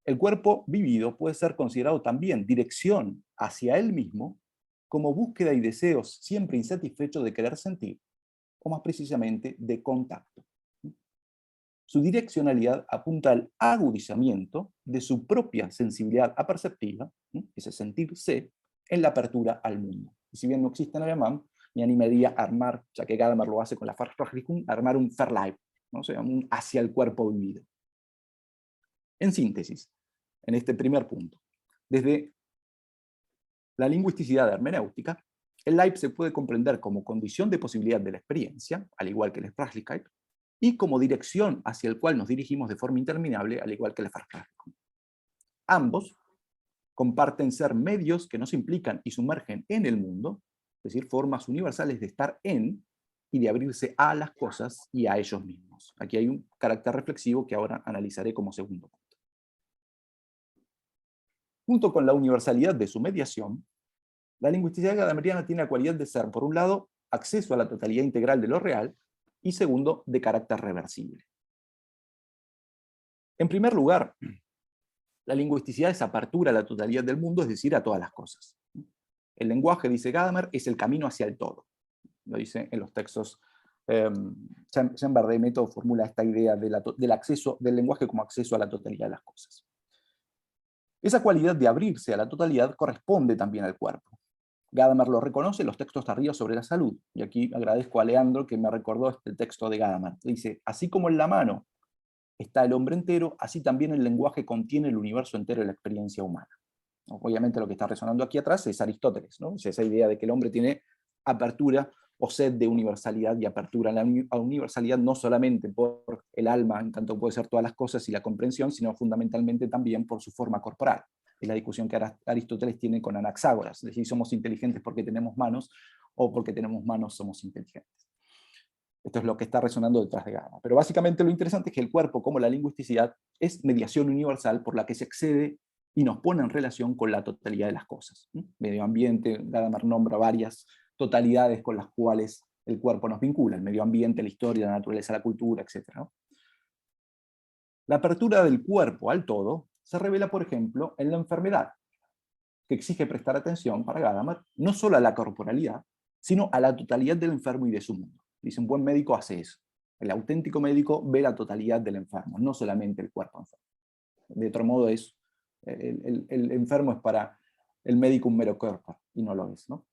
El cuerpo vivido puede ser considerado también dirección hacia él mismo, como búsqueda y deseos siempre insatisfechos de querer sentir, o más precisamente de contacto. Su direccionalidad apunta al agudizamiento de su propia sensibilidad aperceptiva, ese sentirse, en la apertura al mundo. Y si bien no existe en alemán, me animaría a armar, ya que Gadamer lo hace con la Versprachlichung, armar un Verleib, ¿no? O sea, un hacia el cuerpo vivido. En síntesis, en este primer punto, desde la lingüisticidad hermenéutica, el Leib se puede comprender como condición de posibilidad de la experiencia, al igual que la Sprachlichkeit, y como dirección hacia el cual nos dirigimos de forma interminable, al igual que la Versprachlichung. Ambos comparten ser medios que nos implican y sumergen en el mundo, es decir, formas universales de estar en y de abrirse a las cosas y a ellos mismos. Aquí hay un carácter reflexivo que ahora analizaré como segundo punto. Junto con la universalidad de su mediación, la lingüisticidad gadameriana tiene la cualidad de ser, por un lado, acceso a la totalidad integral de lo real, y segundo, de carácter reversible. En primer lugar, la lingüisticidad es apertura a la totalidad del mundo, es decir, a todas las cosas. El lenguaje, dice Gadamer, es el camino hacia el todo. Lo dice en los textos. Jean Bardet-Méthode formula esta idea del lenguaje como acceso a la totalidad de las cosas. Esa cualidad de abrirse a la totalidad corresponde también al cuerpo. Gadamer lo reconoce en los textos tardíos sobre la salud, y aquí agradezco a Leandro que me recordó este texto de Gadamer. Dice, así como en la mano está el hombre entero, así también el lenguaje contiene el universo entero de la experiencia humana. Obviamente lo que está resonando aquí atrás es Aristóteles, ¿no? Es esa idea de que el hombre tiene apertura o sed de universalidad y apertura a la universalidad no solamente por el alma, en tanto puede ser todas las cosas y la comprensión, sino fundamentalmente también por su forma corporal. Es la discusión que Aristóteles tiene con Anaxágoras, es decir, somos inteligentes porque tenemos manos, o porque tenemos manos somos inteligentes. Esto es lo que está resonando detrás de Gadamer. Pero básicamente lo interesante es que el cuerpo, como la lingüisticidad, es mediación universal por la que se accede y nos pone en relación con la totalidad de las cosas. Medio ambiente, Gadamer nombra varias totalidades con las cuales el cuerpo nos vincula, el medio ambiente, la historia, la naturaleza, la cultura, etc. La apertura del cuerpo al todo se revela, por ejemplo, en la enfermedad, que exige prestar atención, para Gadamer, no solo a la corporalidad, sino a la totalidad del enfermo y de su mundo. Dice, un buen médico hace eso. El auténtico médico ve la totalidad del enfermo, no solamente el cuerpo enfermo. De otro modo, el enfermo es para el médico un mero cuerpo, y no lo es, ¿no?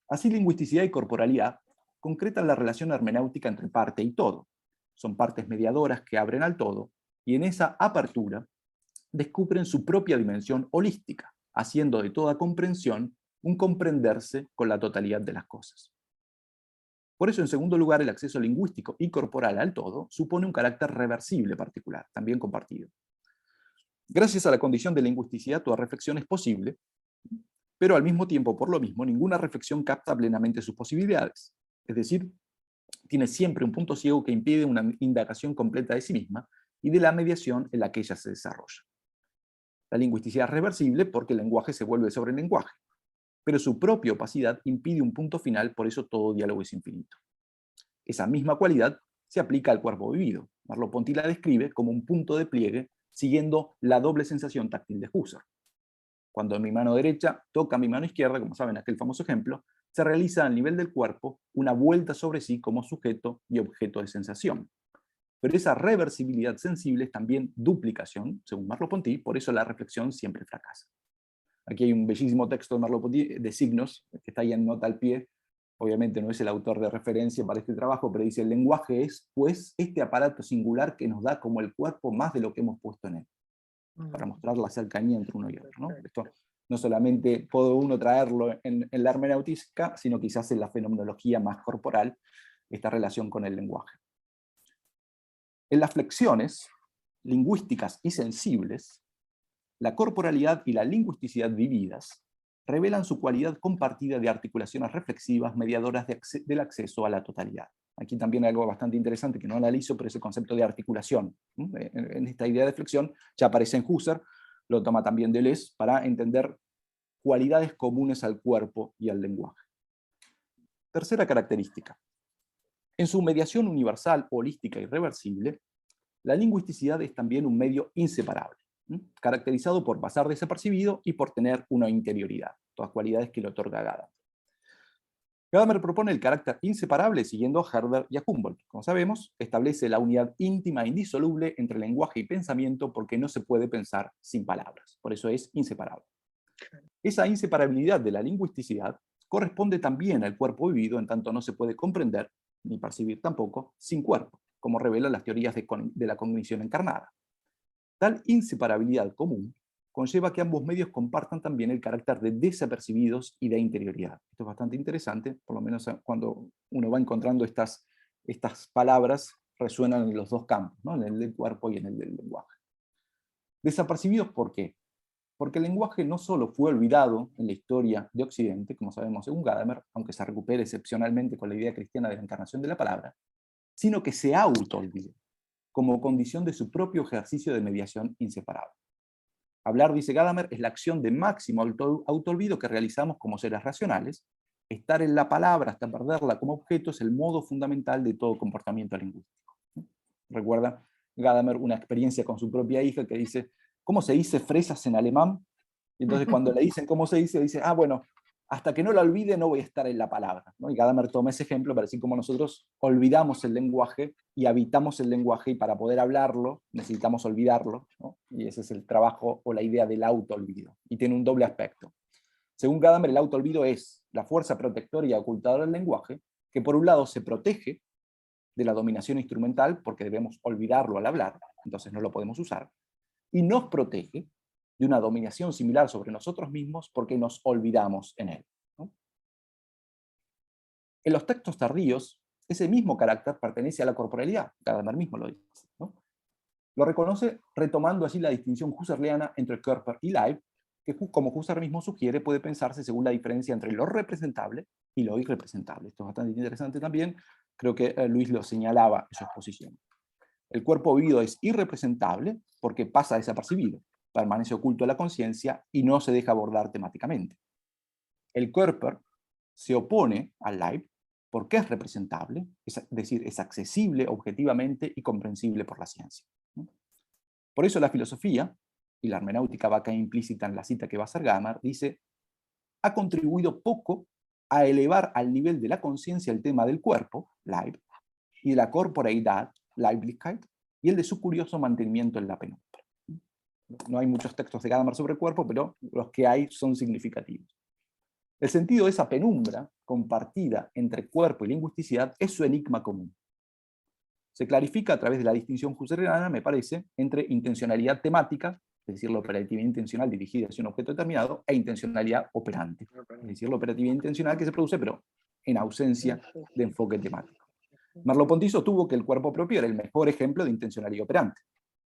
Así, lingüisticidad y corporalidad concretan la relación hermenéutica entre parte y todo. Son partes mediadoras que abren al todo, y en esa apertura descubren su propia dimensión holística, haciendo de toda comprensión un comprenderse con la totalidad de las cosas. Por eso, en segundo lugar, el acceso lingüístico y corporal al todo supone un carácter reversible particular, también compartido. Gracias a la condición de lingüisticidad, toda reflexión es posible, pero al mismo tiempo, por lo mismo, ninguna reflexión capta plenamente sus posibilidades. Es decir, tiene siempre un punto ciego que impide una indagación completa de sí misma y de la mediación en la que ella se desarrolla. La lingüisticidad es reversible porque el lenguaje se vuelve sobre el lenguaje, pero su propia opacidad impide un punto final, por eso todo diálogo es infinito. Esa misma cualidad se aplica al cuerpo vivido. Merleau-Ponty la describe como un punto de pliegue siguiendo la doble sensación táctil de Husserl. Cuando mi mano derecha toca mi mano izquierda, como saben aquel famoso ejemplo, se realiza al nivel del cuerpo una vuelta sobre sí como sujeto y objeto de sensación. Pero esa reversibilidad sensible es también duplicación, según Merleau-Ponty, por eso la reflexión siempre fracasa. Aquí hay un bellísimo texto de Merleau-Ponty de signos, que está ahí en nota al pie. Obviamente no es el autor de referencia para este trabajo, pero dice: el lenguaje es, pues, este aparato singular que nos da como el cuerpo más de lo que hemos puesto en él, para mostrar la cercanía entre uno y otro, ¿no? Esto no solamente puede uno traerlo en la hermenéutica, sino quizás en la fenomenología más corporal, esta relación con el lenguaje. En las flexiones lingüísticas y sensibles, la corporalidad y la lingüisticidad vividas revelan su cualidad compartida de articulaciones reflexivas mediadoras del acceso a la totalidad. Aquí también hay algo bastante interesante que no analizo, pero es el concepto de articulación. En esta idea de flexión ya aparece en Husserl, lo toma también Deleuze, para entender cualidades comunes al cuerpo y al lenguaje. Tercera característica. En su mediación universal, holística y reversible, la lingüisticidad es también un medio inseparable, caracterizado por pasar desapercibido y por tener una interioridad, todas cualidades que le otorga Gadamer. Gadamer propone el carácter inseparable siguiendo a Herder y a Humboldt. Como sabemos, establece la unidad íntima e indisoluble entre lenguaje y pensamiento porque no se puede pensar sin palabras, por eso es inseparable. Esa inseparabilidad de la lingüisticidad corresponde también al cuerpo vivido, en tanto no se puede comprender, ni percibir tampoco, sin cuerpo, como revelan las teorías de la cognición encarnada. Tal inseparabilidad común conlleva que ambos medios compartan también el carácter de desapercibidos y de interioridad. Esto es bastante interesante, por lo menos cuando uno va encontrando estas palabras, resuenan en los dos campos, ¿no? En el del cuerpo y en el del lenguaje. Desapercibidos, ¿por qué? Porque el lenguaje no solo fue olvidado en la historia de Occidente, como sabemos según Gadamer, aunque se recupere excepcionalmente con la idea cristiana de la encarnación de la palabra, sino que se auto-olvidó, como condición de su propio ejercicio de mediación inseparable. Hablar, dice Gadamer, es la acción de máximo autoolvido que realizamos como seres racionales. Estar en la palabra hasta perderla como objeto es el modo fundamental de todo comportamiento lingüístico. Recuerda Gadamer una experiencia con su propia hija que dice: ¿cómo se dice fresas en alemán? Y entonces cuando le dicen cómo se dice, bueno, hasta que no la olvide no voy a estar en la palabra, ¿no? Y Gadamer toma ese ejemplo para decir cómo nosotros olvidamos el lenguaje y habitamos el lenguaje, y para poder hablarlo necesitamos olvidarlo, ¿no? Y ese es el trabajo o la idea del auto-olvido. Y tiene un doble aspecto. Según Gadamer, el auto-olvido es la fuerza protectora y ocultadora del lenguaje, que por un lado se protege de la dominación instrumental, porque debemos olvidarlo al hablar, entonces no lo podemos usar, y nos protege de una dominación similar sobre nosotros mismos porque nos olvidamos en él, ¿no? En los textos tardíos, ese mismo carácter pertenece a la corporalidad, Gadamer mismo lo dice, ¿no? Lo reconoce retomando allí la distinción husserliana entre Körper y Leib, que como Husserl mismo sugiere, puede pensarse según la diferencia entre lo representable y lo irrepresentable. Esto es bastante interesante también, creo que Luis lo señalaba en su exposición. El cuerpo vivido es irrepresentable porque pasa desapercibido, permanece oculto a la conciencia y no se deja abordar temáticamente. El Körper se opone al Leib porque es representable, es decir, es accesible objetivamente y comprensible por la ciencia. Por eso la filosofía, y la hermenéutica va acá implícita en la cita que va a hacer Gadamer, dice: ha contribuido poco a elevar al nivel de la conciencia el tema del cuerpo, Leib, y de la corporeidad, Leiblichkeit, y el de su curioso mantenimiento en la penumbra. No hay muchos textos de Gadamer sobre el cuerpo, pero los que hay son significativos. El sentido de esa penumbra, compartida entre cuerpo y lingüisticidad, es su enigma común. Se clarifica a través de la distinción husserliana, me parece, entre intencionalidad temática, es decir, la operatividad intencional dirigida hacia un objeto determinado, e intencionalidad operante, es decir, la operatividad intencional que se produce, pero en ausencia de enfoque temático. Merleau-Ponty sostuvo que el cuerpo propio era el mejor ejemplo de intencionalidad operante,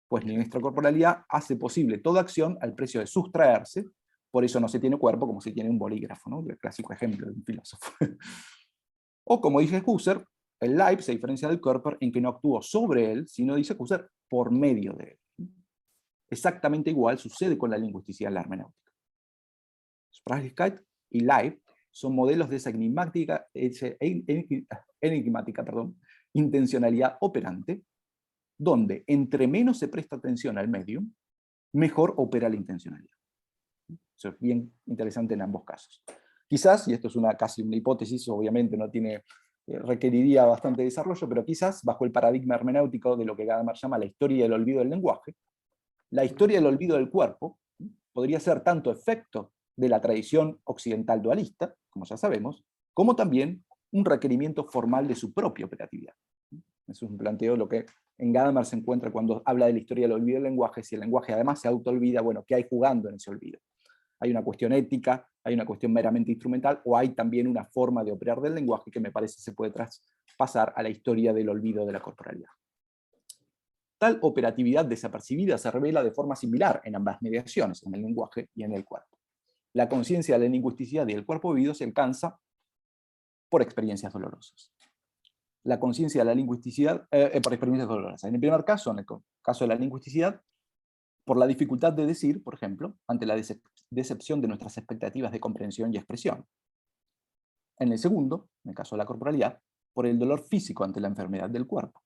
pues nuestra corporalidad hace posible toda acción al precio de sustraerse, por eso no se tiene cuerpo como se tiene un bolígrafo, ¿no? El clásico ejemplo de un filósofo. O como dice Husserl, el Leib se diferencia del Körper en que no actúa sobre él, sino, dice Husserl, por medio de él. Exactamente igual sucede con la lingüisticidad en la hermenéutica. Sprachlichkeit y Leib son modelos de esa enigmática intencionalidad operante, donde entre menos se presta atención al medium, mejor opera la intencionalidad. Eso es bien interesante en ambos casos. Quizás, y esto es casi una hipótesis, obviamente no tiene, requeriría bastante desarrollo, pero quizás bajo el paradigma hermenéutico de lo que Gadamer llama la historia del olvido del lenguaje, la historia del olvido del cuerpo podría ser tanto efecto de la tradición occidental dualista, como ya sabemos, como también un requerimiento formal de su propia operatividad. Eso es un planteo de lo que en Gadamer se encuentra cuando habla de la historia del olvido del lenguaje. Si el lenguaje además se autoolvida, bueno, ¿qué hay jugando en ese olvido? ¿Hay una cuestión ética? ¿Hay una cuestión meramente instrumental? ¿O hay también una forma de operar del lenguaje que me parece se puede traspasar a la historia del olvido de la corporalidad? Tal operatividad desapercibida se revela de forma similar en ambas mediaciones, en el lenguaje y en el cuerpo. La conciencia de la lingüisticidad y el cuerpo vivido se alcanza por experiencias dolorosas. La conciencia de la lingüisticidad por experiencias dolorosas. En el primer caso, en el caso de la lingüisticidad, por la dificultad de decir, por ejemplo, ante la decepción de nuestras expectativas de comprensión y expresión. En el segundo, en el caso de la corporalidad, por el dolor físico ante la enfermedad del cuerpo.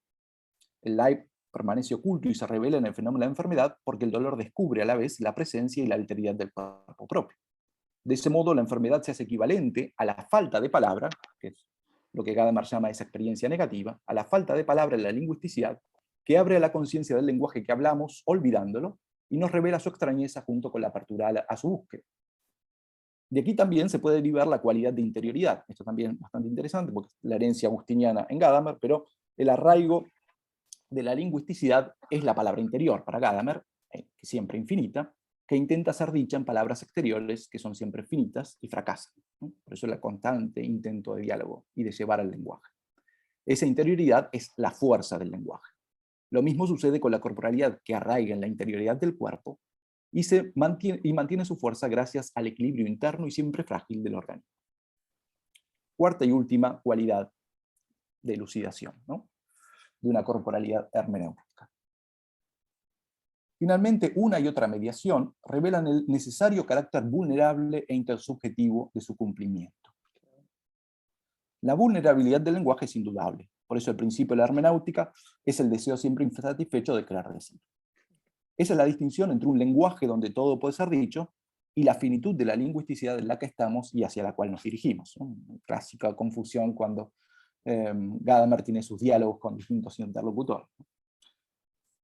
El Leib permanece oculto y se revela en el fenómeno de la enfermedad porque el dolor descubre a la vez la presencia y la alteridad del cuerpo propio. De ese modo, la enfermedad se hace equivalente a la falta de palabra, que es lo que Gadamer llama esa experiencia negativa, a la falta de palabra en la lingüisticidad, que abre a la conciencia del lenguaje que hablamos, olvidándolo, y nos revela su extrañeza junto con la apertura a su búsqueda. De aquí también se puede derivar la cualidad de interioridad. Esto también es bastante interesante, porque es la herencia agustiniana en Gadamer, pero el arraigo de la lingüisticidad es la palabra interior para Gadamer, que siempre infinita, que intenta ser dicha en palabras exteriores que son siempre finitas y fracasan, ¿no? Por eso el constante intento de diálogo y de llevar al lenguaje. Esa interioridad es la fuerza del lenguaje. Lo mismo sucede con la corporalidad, que arraiga en la interioridad del cuerpo y mantiene su fuerza gracias al equilibrio interno y siempre frágil del organismo. Cuarta y última cualidad de elucidación, ¿no?, de una corporalidad hermenéutica. Finalmente, una y otra mediación revelan el necesario carácter vulnerable e intersubjetivo de su cumplimiento. La vulnerabilidad del lenguaje es indudable, por eso el principio de la hermenéutica es el deseo siempre insatisfecho de querer decir. Esa es la distinción entre un lenguaje donde todo puede ser dicho y la finitud de la lingüisticidad en la que estamos y hacia la cual nos dirigimos, ¿no? Clásica confusión cuando Gadamer tiene sus diálogos con distintos interlocutores.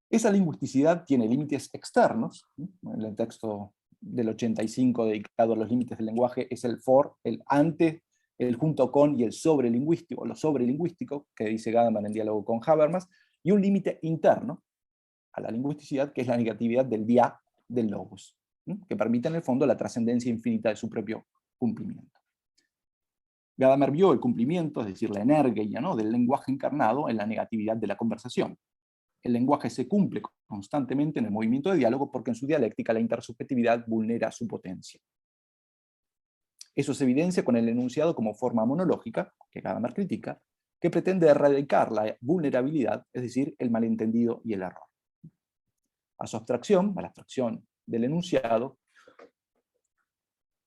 Esa lingüisticidad tiene límites externos. En el texto del 85 dedicado a los límites del lenguaje es el for, el ante, el junto con y el sobrelingüístico, lo sobrelingüístico, que dice Gadamer en diálogo con Habermas, y un límite interno a la lingüisticidad, que es la negatividad del dia del logos, que permite en el fondo la trascendencia infinita de su propio cumplimiento. Gadamer vio el cumplimiento, es decir, la energía, ¿no?, del lenguaje encarnado en la negatividad de la conversación. El lenguaje se cumple constantemente en el movimiento de diálogo porque en su dialéctica la intersubjetividad vulnera su potencia. Eso se evidencia con el enunciado como forma monológica, que Gadamer critica, que pretende erradicar la vulnerabilidad, es decir, el malentendido y el error. A su abstracción, a la abstracción del enunciado,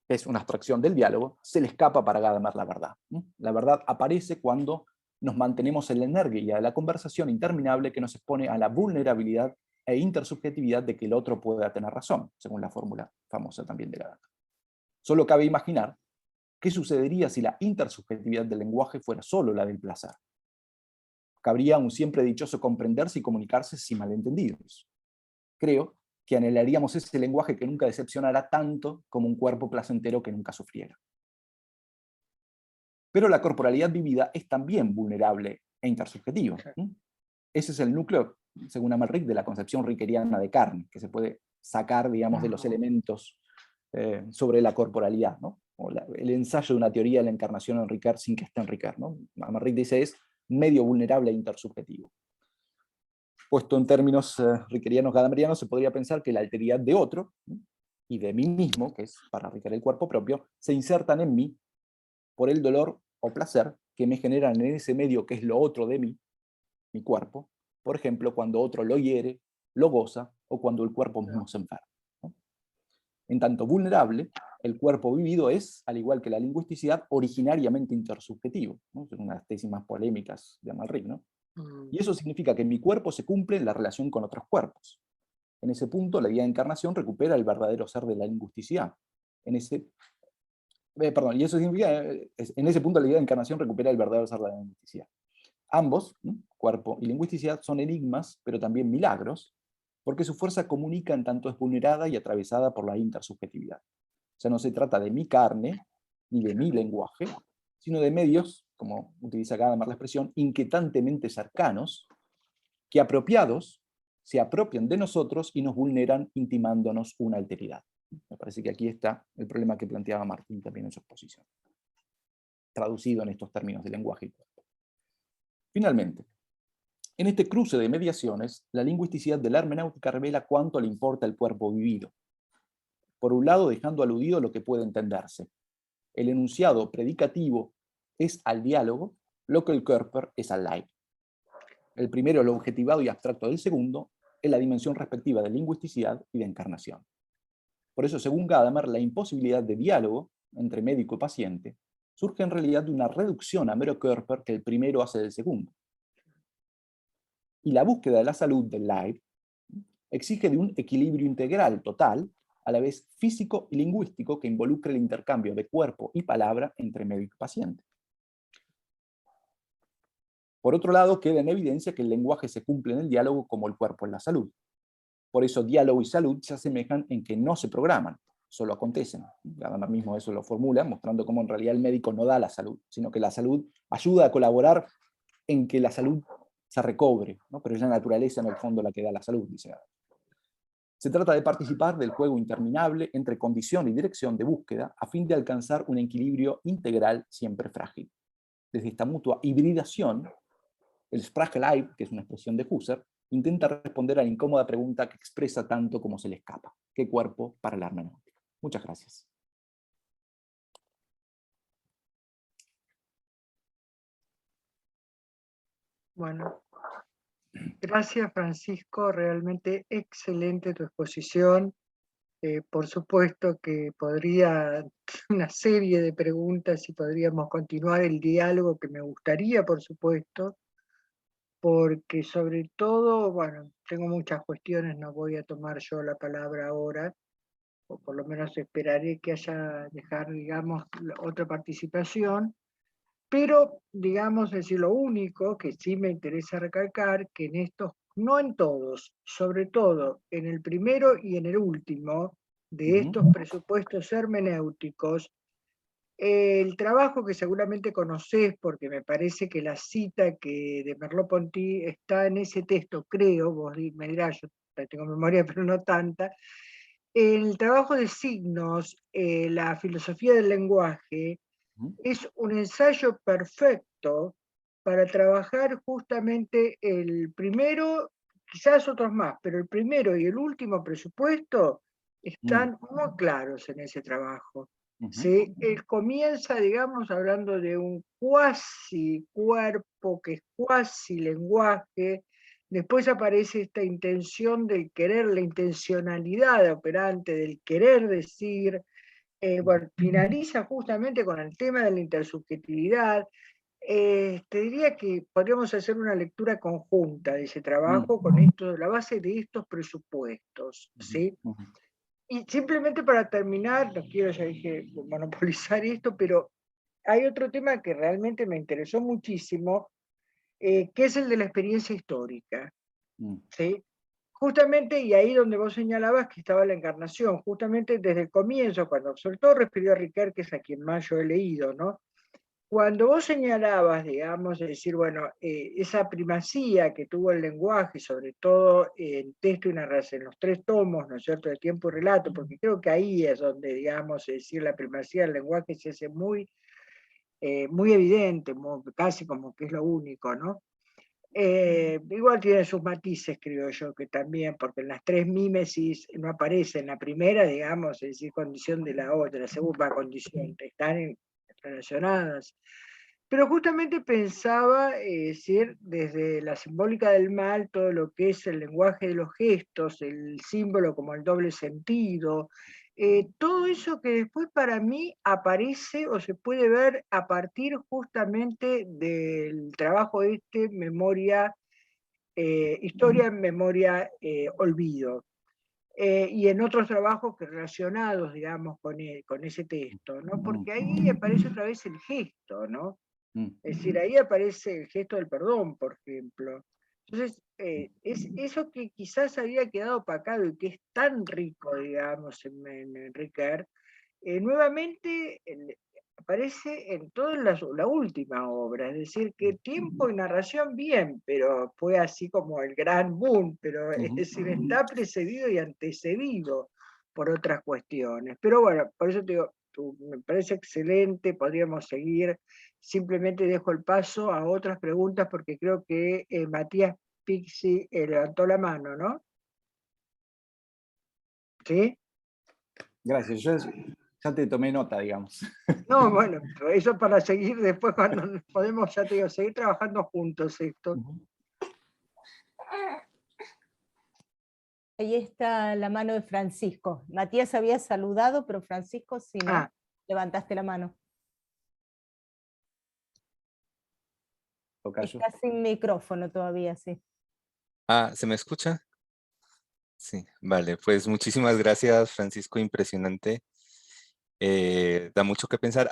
es una abstracción del diálogo, se le escapa para Gadamer la verdad. La verdad aparece cuando nos mantenemos en la energía de la conversación interminable que nos expone a la vulnerabilidad e intersubjetividad de que el otro pueda tener razón, según la fórmula famosa también de Gadamer. Solo cabe imaginar qué sucedería si la intersubjetividad del lenguaje fuera solo la del placer. Cabría a un siempre dichoso comprenderse y comunicarse sin malentendidos. Creo que anhelaríamos ese lenguaje que nunca decepcionara tanto como un cuerpo placentero que nunca sufriera. Pero la corporalidad vivida es también vulnerable e intersubjetiva. ese es el núcleo, según Amalric, de la concepción rickeriana de carne, que se puede sacar, digamos, de los elementos sobre la corporalidad, ¿no? O el ensayo de una teoría de la encarnación en Ricard sin que esté en Ricard, ¿no? Amalric dice es medio vulnerable e intersubjetivo. Puesto en términos rickerianos gadamerianos, se podría pensar que la alteridad de otro, ¿no?, y de mí mismo, que es para Ricard el cuerpo propio, se insertan en mí por el dolor o placer que me generan en ese medio que es lo otro de mí, mi cuerpo, por ejemplo, cuando otro lo hiere, lo goza, o cuando el cuerpo mismo se enferma, ¿no? En tanto vulnerable, el cuerpo vivido es, al igual que la lingüisticidad, originariamente intersubjetivo, ¿no? Son unas tesis más polémicas de Amalric, ¿no? Y eso significa que mi cuerpo se cumple en la relación con otros cuerpos. En ese punto, la idea de encarnación recupera el verdadero ser de la lingüisticidad. Y eso significa, en ese punto la idea de encarnación recupera el verdadero ser de la lingüisticidad. Ambos, ¿no?, cuerpo y lingüisticidad, son enigmas, pero también milagros, porque su fuerza comunica en tanto es vulnerada y atravesada por la intersubjetividad. O sea, no se trata de mi carne, ni de mi lenguaje, sino de medios, como utiliza Gadamer la expresión, inquietantemente cercanos, que apropiados se apropian de nosotros y nos vulneran intimándonos una alteridad. Me parece que aquí está el problema que planteaba Martín también en su exposición, traducido en estos términos de lenguaje y cuerpo. Finalmente, en este cruce de mediaciones, la lingüisticidad de la hermenéutica revela cuánto le importa el cuerpo vivido. Por un lado, dejando aludido lo que puede entenderse. El enunciado predicativo es al diálogo lo que el Körper es al Leib. El primero, lo objetivado y abstracto del segundo, es la dimensión respectiva de lingüisticidad y de encarnación. Por eso, según Gadamer, la imposibilidad de diálogo entre médico y paciente surge en realidad de una reducción a mero Körper que el primero hace del segundo. Y la búsqueda de la salud del Leib exige de un equilibrio integral total, a la vez físico y lingüístico, que involucre el intercambio de cuerpo y palabra entre médico y paciente. Por otro lado, queda en evidencia que el lenguaje se cumple en el diálogo como el cuerpo en la salud. Por eso diálogo y salud se asemejan en que no se programan, solo acontecen. Gadamer mismo eso lo formula, mostrando cómo en realidad el médico no da la salud, sino que la salud ayuda a colaborar en que la salud se recobre, ¿no? Pero es la naturaleza en el fondo la que da la salud, dice Gadamer. Se trata de participar del juego interminable entre condición y dirección de búsqueda a fin de alcanzar un equilibrio integral siempre frágil. Desde esta mutua hibridación, el Sprachleib, que es una expresión de Husserl, intenta responder a la incómoda pregunta que expresa tanto como se le escapa: ¿qué cuerpo para la hermenéutica? Muchas gracias. Bueno, gracias Francisco, realmente excelente tu exposición. Por supuesto que podría una serie de preguntas y podríamos continuar el diálogo, que me gustaría, por supuesto, porque sobre todo, bueno, tengo muchas cuestiones, no voy a tomar yo la palabra ahora, o por lo menos esperaré que dejar, digamos, otra participación, pero, digamos, decir lo único que sí me interesa recalcar, que en estos, no en todos, sobre todo en el primero y en el último de estos presupuestos hermenéuticos, el trabajo que seguramente conocés, porque me parece que la cita de Merleau-Ponty está en ese texto, creo, vos me dirás, yo tengo memoria pero no tanta, el trabajo de signos, la filosofía del lenguaje, es un ensayo perfecto para trabajar justamente el primero, quizás otros más, pero el primero y el último presupuesto están muy claros en ese trabajo. ¿Sí? Él comienza, digamos, hablando de un cuasi cuerpo, que es cuasi lenguaje. Después aparece esta intención del querer, la intencionalidad operante del querer decir. Bueno, finaliza justamente con el tema de la intersubjetividad. Te diría que podríamos hacer una lectura conjunta de ese trabajo con la base de estos presupuestos, ¿sí? Y simplemente para terminar, no quiero, ya dije, monopolizar esto, pero hay otro tema que realmente me interesó muchísimo, que es el de la experiencia histórica, ¿sí? Justamente, y ahí donde vos señalabas que estaba la encarnación, justamente desde el comienzo, cuando sobre todo refirió a Ricard, que es a quien más yo he leído, ¿no? cuando vos señalabas, digamos, es decir, bueno, esa primacía que tuvo el lenguaje, sobre todo en texto y narración, en los 3 tomos, ¿no es cierto?, de tiempo y relato, porque creo que ahí es donde, digamos, es decir, la primacía del lenguaje se hace muy, muy evidente, casi como que es lo único, ¿no? Igual tiene sus matices, creo yo, que también, porque en las 3 mímesis no aparece en la primera, digamos, es decir, condición de la otra, la segunda condición, están relacionadas. Pero justamente pensaba, es decir, desde la simbólica del mal, todo lo que es el lenguaje de los gestos, el símbolo como el doble sentido, todo eso que después para mí aparece o se puede ver a partir justamente del trabajo memoria, historia en memoria, olvido. Y en otros trabajos relacionados, digamos, con ese texto, ¿no? Porque ahí aparece otra vez el gesto, ¿no? Es decir, ahí aparece el gesto del perdón, por ejemplo. Entonces, es eso que quizás había quedado opacado y que es tan rico, digamos, en Enrique, nuevamente aparece en toda la última obra, es decir, que tiempo y narración bien, pero fue así como el gran boom, pero es decir, está precedido y antecedido por otras cuestiones. Pero bueno, por eso te digo, me parece excelente, podríamos seguir, simplemente dejo el paso a otras preguntas porque creo que Matías Pixi levantó la mano, ¿no? ¿Sí? Gracias, yo ya te tomé nota, digamos. No, bueno, eso para seguir después cuando podemos, ya te digo, seguir trabajando juntos esto. Ahí está la mano de Francisco. Matías había saludado, pero Francisco, si no, levantaste la mano. Tocayo. Está sin micrófono todavía, sí. ¿Se me escucha? Sí, vale, pues muchísimas gracias, Francisco, impresionante. Da mucho que pensar.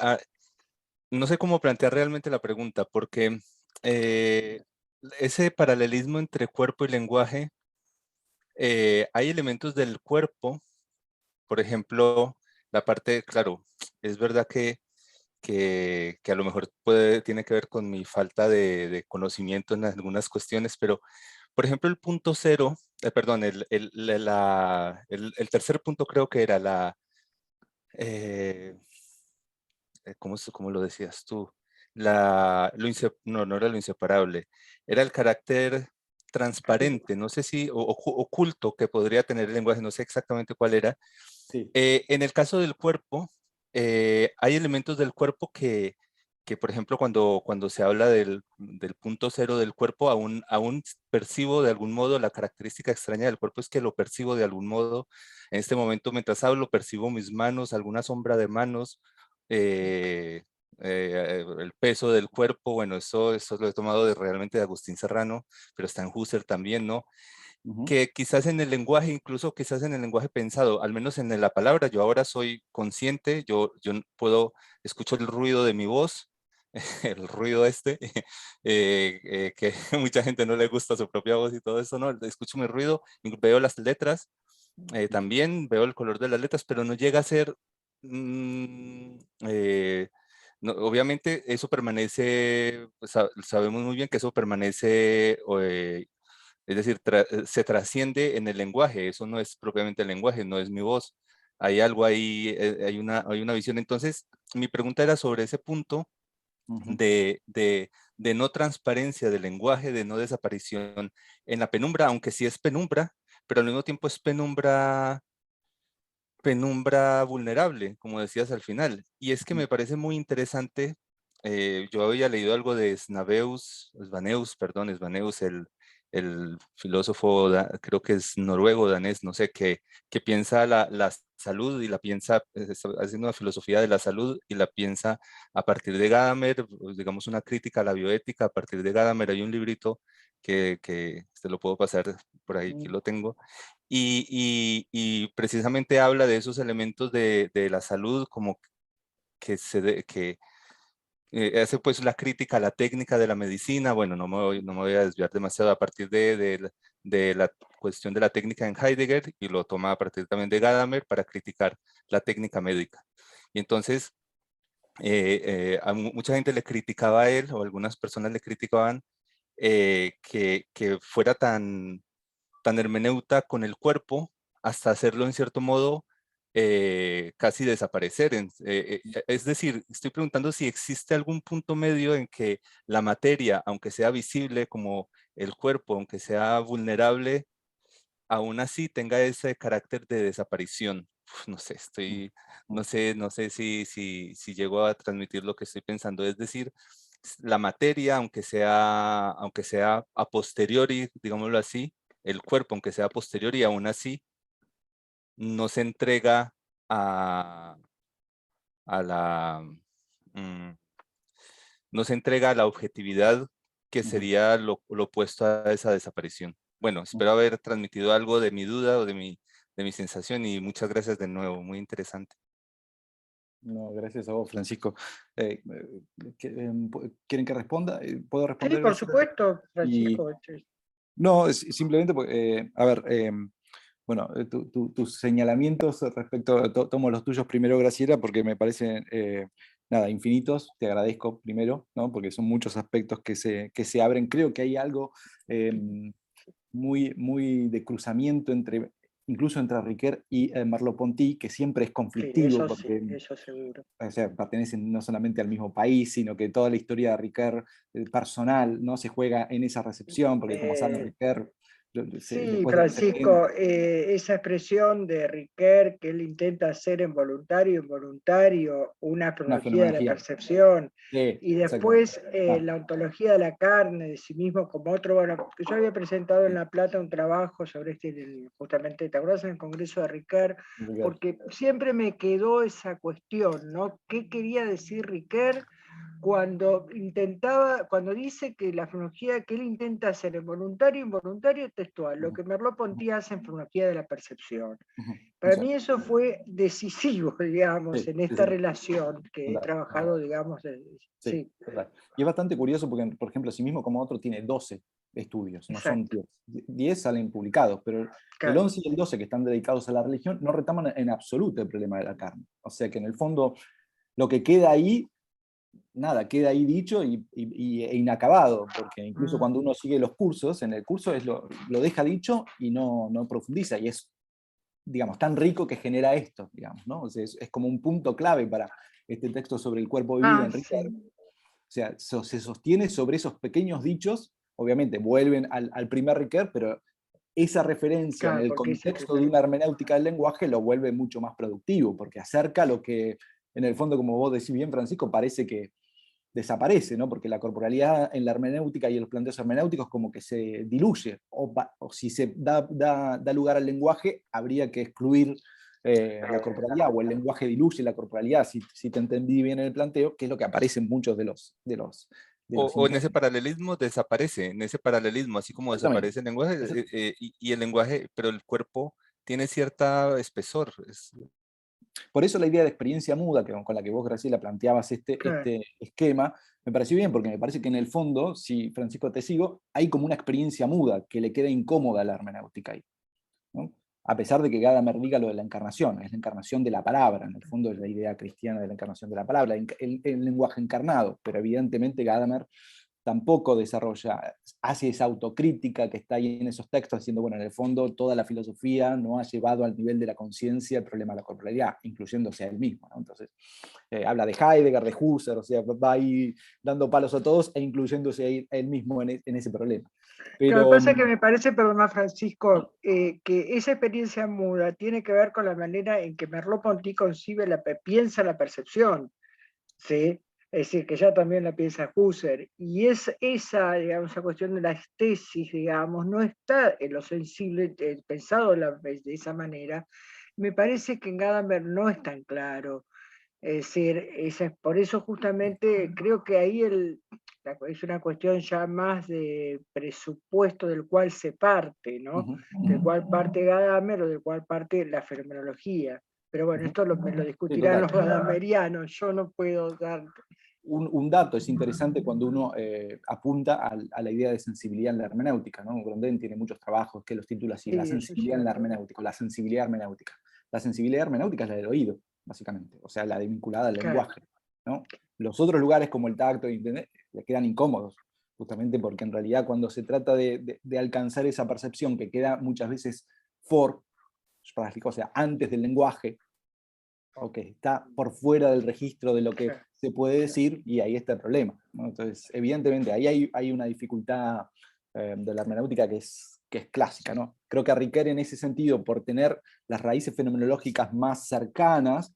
No sé cómo plantear realmente la pregunta, porque ese paralelismo entre cuerpo y lenguaje, hay elementos del cuerpo, por ejemplo, la parte, claro, es verdad que a lo mejor tiene que ver con mi falta de conocimiento en algunas cuestiones, pero por ejemplo el punto cero, perdón, el tercer punto creo que era ¿cómo lo decías tú? No era lo inseparable, era el carácter transparente, no sé si, oculto que podría tener el lenguaje, no sé exactamente cuál era. Sí. En el caso del cuerpo, hay elementos del cuerpo que por ejemplo, cuando se habla del punto cero del cuerpo, aún percibo de algún modo, la característica extraña del cuerpo es que lo percibo de algún modo. En este momento, mientras hablo, percibo mis manos, alguna sombra de manos, el peso del cuerpo. Bueno, eso lo he tomado realmente de Agustín Serrano, pero está en Husserl también, ¿no? Que quizás en el lenguaje, incluso quizás en el lenguaje pensado, al menos en la palabra, yo ahora soy consciente, yo escucho el ruido de mi voz, el ruido que mucha gente no le gusta su propia voz y todo eso, ¿no? Escucho mi ruido, veo las letras, también veo el color de las letras, pero no llega a ser, obviamente eso permanece, sabemos muy bien que eso permanece, es decir, se trasciende en el lenguaje, eso no es propiamente el lenguaje, no es mi voz, hay algo ahí, hay una visión. Entonces, mi pregunta era sobre ese punto de no transparencia del lenguaje, de no desaparición en la penumbra, aunque sí es penumbra, pero al mismo tiempo es penumbra vulnerable, como decías al final. Y es que me parece muy interesante, yo había leído algo de Svaneus, el filósofo, creo que es noruego, danés, no sé, que piensa la salud y la piensa, está haciendo una filosofía de la salud y la piensa a partir de Gadamer, digamos una crítica a la bioética a partir de Gadamer. Hay un librito que te lo puedo pasar por ahí, aquí lo tengo, y precisamente habla de esos elementos de la salud, como que hace pues la crítica a la técnica de la medicina. Bueno, no me voy a desviar demasiado a partir de la cuestión de la técnica en Heidegger, y lo toma a partir también de Gadamer para criticar la técnica médica. Y entonces, mucha gente le criticaba a él, o algunas personas le criticaban que fuera tan hermeneuta con el cuerpo, hasta hacerlo en cierto modo casi desaparecer. Es decir, estoy preguntando si existe algún punto medio en que la materia, aunque sea visible como el cuerpo, aunque sea vulnerable, aún así tenga ese carácter de desaparición. No sé, no sé si llego a transmitir lo que estoy pensando. Es decir, la materia, aunque sea a posteriori, digámoslo así, el cuerpo, aunque sea a posteriori, aún así no se entrega a la no se entrega a la objetividad que sería lo opuesto a esa desaparición. Bueno, espero haber transmitido algo de mi duda o de mi sensación, y muchas gracias de nuevo, muy interesante. No, gracias a vos, Francisco. ¿Quieren que responda? ¿Puedo Sí, responder? por supuesto, Francisco. No, es simplemente, a ver, bueno, tus señalamientos respecto, tomo los tuyos primero, Graciela, porque me parecen, nada, infinitos. Te agradezco primero, ¿no? Porque son muchos aspectos que se abren. Creo que hay algo muy de cruzamiento incluso entre Riquer y Merleau-Ponty, que siempre es Sí, conflictivo, eso sí, porque eso seguro. o sea, pertenecen no solamente al mismo país, sino que toda la historia de Riquer personal, ¿no? Se juega en esa recepción, porque como saben, Riquer, Sí, después de los 70, Francisco, esa expresión de Riquer, que él intenta hacer en voluntario e involuntario una una cronología de la fenomenología. percepción, Sí, y exactamente. después la ontología de la carne, de sí mismo como otro, bueno, yo había presentado en La Plata un trabajo sobre justamente, ¿te acuerdas? En el Congreso de Riquer, porque siempre me quedó esa cuestión, ¿no? ¿Qué quería decir Riquer cuando dice que la fonología que él intenta hacer en voluntario e involuntario es textual, lo que Merleau-Ponty hace en fonología de la percepción? Para mí eso fue decisivo, digamos, Sí, en sí, esta sí. relación que he Total. trabajado, digamos, Sí, total. Y es bastante curioso porque, por ejemplo, sí mismo como otro tiene 12 estudios, no son exacto, 10. 10 salen publicados, pero el claro. 11 y el 12 que están dedicados a la religión no retoman en absoluto el problema de la carne. O sea que en el fondo lo que queda ahí, nada, queda ahí dicho e inacabado, porque incluso cuando uno sigue los cursos, en el curso lo deja dicho y no profundiza, y es, digamos, tan rico que genera esto, digamos, ¿no? O sea, es como un punto clave para este texto sobre el cuerpo de vida, Enrique. Sí. O sea, se sostiene sobre esos pequeños dichos, obviamente vuelven al primer Riquer, pero esa referencia en Claro, el porque ese contexto de primero. una hermenéutica del lenguaje lo vuelve mucho más productivo, porque acerca lo que, en el fondo, como vos decís bien, Francisco, parece que desaparece, ¿no? Porque la corporalidad en la hermenéutica y en los planteos hermenéuticos como que se diluye, o si se da lugar al lenguaje, habría que excluir la corporalidad, o el lenguaje diluye la corporalidad, si te entendí bien en el planteo, que es lo que aparece en muchos de los O en ese intentos. paralelismo desaparece, en ese paralelismo, así como Exactamente. desaparece el lenguaje, y el lenguaje, pero el cuerpo tiene cierta espesor. Por eso la idea de experiencia muda, con la que vos, Graciela, planteabas Claro. este esquema, me pareció bien, porque me parece que en el fondo, si Francisco te sigo, hay como una experiencia muda que le queda incómoda a la hermenéutica ahí, ¿no? A pesar de que Gadamer diga lo de la encarnación, es la encarnación de la palabra, en el fondo es la idea cristiana de la encarnación de la palabra, el lenguaje encarnado, pero evidentemente Gadamer tampoco desarrolla, hace esa autocrítica que está ahí en esos textos, diciendo, bueno, en el fondo toda la filosofía no ha llevado al nivel de la conciencia el problema de la corporalidad, incluyéndose a él mismo, ¿no? Entonces, habla de Heidegger, de Husserl, o sea, va ahí dando palos a todos e incluyéndose a él mismo en ese problema. Lo que Pero, pasa es que me parece, perdón, Francisco, que esa experiencia muda tiene que ver con la manera en que Merleau-Ponty piensa la percepción, ¿sí? Es decir, que ya también la piensa Husserl, y esa, digamos, esa cuestión de la estesis, digamos, no está en lo sensible, pensado de esa manera. Me parece que en Gadamer no es tan claro. Es decir, por eso justamente creo que ahí es una cuestión ya más de presupuesto del cual se parte, ¿no? Del cual parte Gadamer o del cual parte la fenomenología. Pero bueno, esto me lo sí, discutirán total. los gadamerianos, yo no puedo dar... Un dato es interesante cuando uno apunta a la idea de sensibilidad en la hermenéutica, ¿no? Grondin tiene muchos trabajos que los titula así, la Sí, eso es sensibilidad en la cierto. hermenéutica, la sensibilidad hermenéutica. La sensibilidad hermenéutica es la del oído, básicamente, o sea, la de vinculada al Claro. lenguaje. ¿no? Los otros lugares como el tacto y le quedan incómodos, justamente porque en realidad cuando se trata de alcanzar esa percepción que queda muchas veces o sea, antes del lenguaje, o que está por fuera del registro de lo que se puede decir, y ahí está el problema, ¿no? Entonces, evidentemente, ahí hay una dificultad de la hermenéutica que es clásica, ¿no? Creo que a Riquet en ese sentido, por tener las raíces fenomenológicas más cercanas,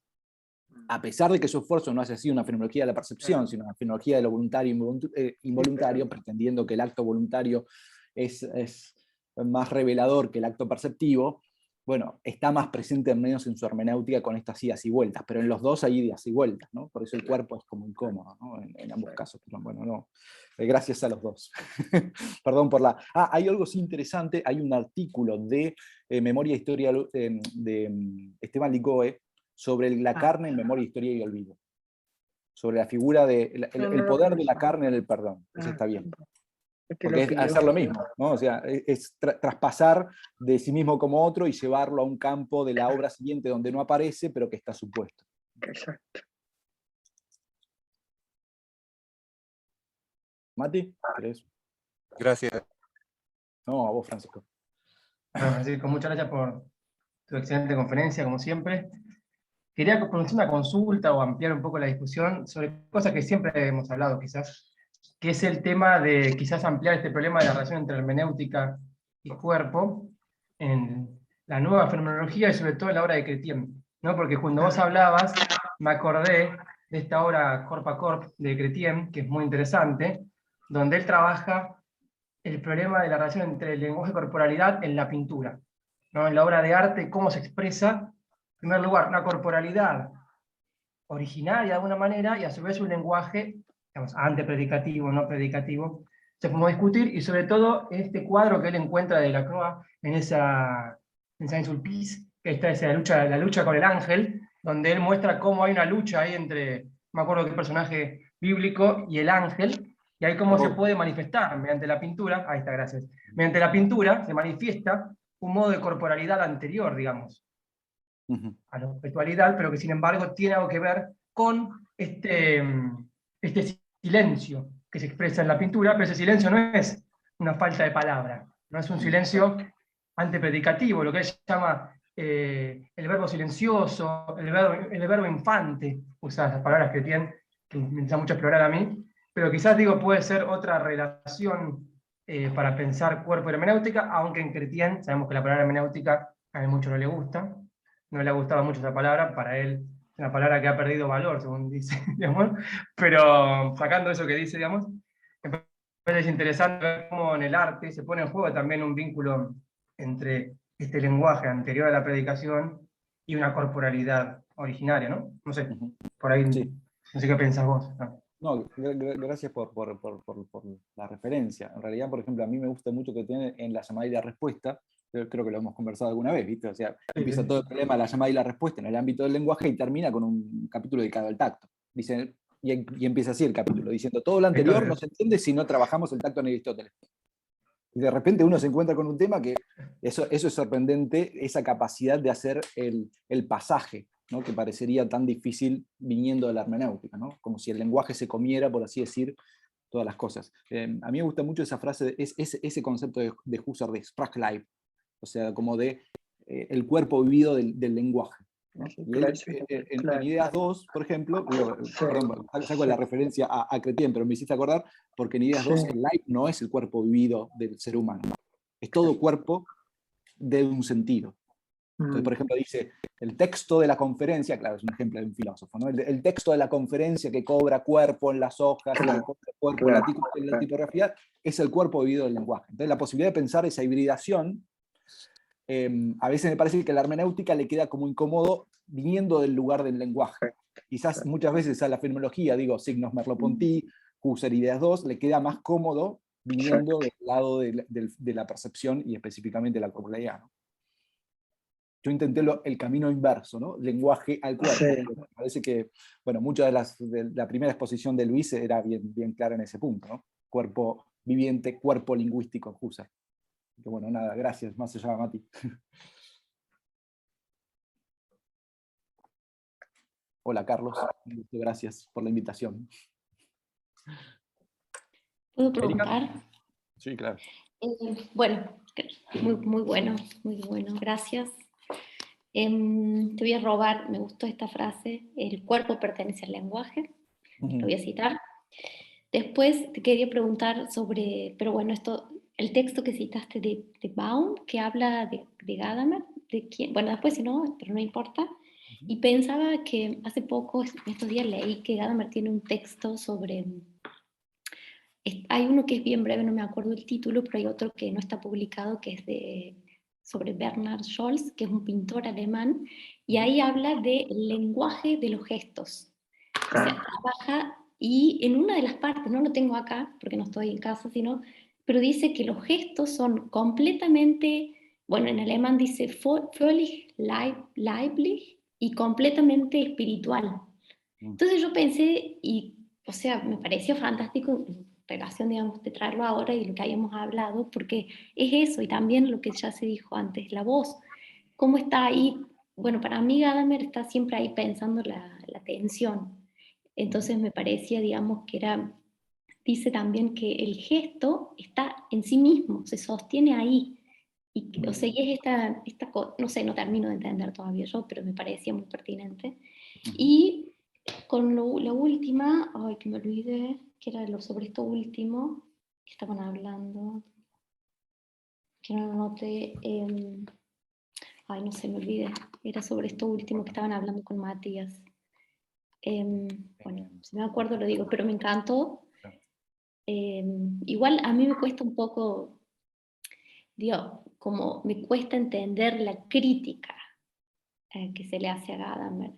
a pesar de que su esfuerzo no haya sido una fenomenología de la percepción, sino una fenomenología de lo voluntario e involuntario, pretendiendo que el acto voluntario es más revelador que el acto perceptivo, bueno, está más presente menos en su hermenéutica con estas idas y vueltas, pero en los dos hay idas y vueltas, ¿no? Por eso el cuerpo es como incómodo, ¿no? En ambos casos, pero bueno, no. Gracias a los dos. Perdón por la... hay algo sí interesante, hay un artículo de Memoria e Historia de Esteban Ligoe sobre la carne en Memoria, Historia y Olvido. Sobre la figura de el poder de la carne en el perdón. Eso está bien. Porque es hacer lo mismo, ¿no? O sea, es traspasar de sí mismo como otro y llevarlo a un campo de la obra siguiente donde no aparece, pero que está supuesto. Exacto. Mati, ¿querés? Gracias. No, a vos, Francisco. Bueno, Francisco, muchas gracias por tu excelente conferencia, como siempre. Quería pronunciar una consulta o ampliar un poco la discusión sobre cosas que siempre hemos hablado, quizás, que es el tema de quizás ampliar este problema de la relación entre hermenéutica y cuerpo en la nueva fenomenología y sobre todo en la obra de Chrétien, ¿no? Porque cuando vos hablabas, me acordé de esta obra Corp a Corp de Chrétien, que es muy interesante, donde él trabaja el problema de la relación entre el lenguaje y corporalidad en la pintura, ¿no? En la obra de arte, cómo se expresa, en primer lugar, una corporalidad originaria de alguna manera, y a su vez un lenguaje, digamos, antepredicativo, no predicativo, se podemos discutir, y sobre todo en este cuadro que él encuentra de Lacroix, en Saint-Sulpice, que está esa la lucha con el ángel, donde él muestra cómo hay una lucha ahí entre, no me acuerdo qué personaje bíblico, y el ángel, y ahí cómo se puede manifestar mediante la pintura, ahí está, gracias, mediante la pintura se manifiesta un modo de corporalidad anterior, digamos, a la espiritualidad, pero que sin embargo tiene algo que ver con este silencio que se expresa en la pintura, pero ese silencio no es una falta de palabra, no es un silencio antepredicativo, lo que él llama el verbo silencioso, el verbo infante, usa esas palabras que me interesa mucho explorar a mí, pero quizás digo puede ser otra relación para pensar cuerpo y hermenéutica, aunque en Chrétien sabemos que la palabra hermenéutica a él mucho no le gusta, no le ha gustado mucho esa palabra, para él es una palabra que ha perdido valor, según dice, digamos, pero sacando eso que dice, digamos, me parece interesante ver cómo en el arte se pone en juego también un vínculo entre este lenguaje anterior a la predicación y una corporalidad originaria, ¿no? No sé, por ahí, sí. No sé qué pensás vos. No, gracias por la referencia. En realidad, por ejemplo, a mí me gusta mucho que tiene en la llamada y la respuesta, creo que lo hemos conversado alguna vez, ¿viste? O sea, empieza todo el problema de la llamada y la respuesta en el ámbito del lenguaje y termina con un capítulo dedicado al tacto. Dice, y empieza así el capítulo, diciendo, todo lo anterior no se entiende si no trabajamos el tacto en Aristóteles. Y de repente uno se encuentra con un tema que, eso es sorprendente, esa capacidad de hacer el pasaje, ¿no? Que parecería tan difícil viniendo de la hermenéutica, ¿no? Como si el lenguaje se comiera, por así decir, todas las cosas. A mí me gusta mucho esa frase, ese concepto de Husserl de Sprachleib, o sea, como de el cuerpo vivido del lenguaje, ¿no? Y él, en Ideas 2, por ejemplo, perdón, saco la referencia a Chrétien, pero me hiciste acordar, porque en Ideas 2 el Leib no es el cuerpo vivido del ser humano, es todo cuerpo de un sentido. Entonces, por ejemplo, dice, el texto de la conferencia, claro, es un ejemplo de un filósofo, ¿no? El texto de la conferencia que cobra cuerpo en las hojas, que cobra cuerpo en la tipografía, es el cuerpo vivido del lenguaje. Entonces, la posibilidad de pensar esa hibridación, a veces me parece que la hermenéutica le queda como incómodo viniendo del lugar del lenguaje. Quizás muchas veces a la fenomenología, digo, signos Merleau-Ponty, Husserl, Ideas 2, le queda más cómodo viniendo del lado de la percepción y específicamente de la corporalidad, ¿no? Yo intenté el camino inverso, ¿no? Lenguaje al cuerpo. Sí. Me parece que, bueno, mucha de la primera exposición de Luis era bien clara en ese punto, ¿no? Cuerpo viviente, cuerpo lingüístico en Husserl. Que bueno, nada, gracias, más allá, Mati. Hola Carlos, gracias por la invitación. ¿Puedo Erika. preguntar? Sí, claro. Bueno, muy bueno, gracias. Te voy a robar, me gustó esta frase, el cuerpo pertenece al lenguaje, lo voy a citar. Después te quería preguntar sobre, pero bueno, el texto que citaste de Baum, que habla de Gadamer, de quién, bueno, después si no, pero no importa. Y pensaba que hace poco, estos días leí que Gadamer tiene un texto sobre, hay uno que es bien breve, no me acuerdo el título, pero hay otro que no está publicado, que es sobre Bernhard Scholz, que es un pintor alemán, y ahí habla del lenguaje de los gestos. O sea, trabaja, y en una de las partes, no lo tengo acá, porque no estoy en casa, pero dice que los gestos son completamente, bueno, en alemán dice völlig leiblich y completamente espiritual. Entonces yo pensé, o sea, me pareció fantástico en relación, digamos, de traerlo ahora y lo que habíamos hablado, porque es eso, y también lo que ya se dijo antes, la voz, cómo está ahí. Bueno, para mí Gadamer está siempre ahí pensando la tensión. Entonces me parecía, digamos, dice también que el gesto está en sí mismo, se sostiene ahí. O sea, y es no sé, no termino de entender todavía yo, pero me parecía muy pertinente. Y con la última, ay, que me olvidé, que era sobre esto último, que estaban hablando, que no lo noté, ay, no sé, me olvidé, era sobre esto último que estaban hablando con Matías. Bueno, si me acuerdo lo digo, pero me encantó. Igual a mí me cuesta un poco, digo, como me cuesta entender la crítica que se le hace a Gadamer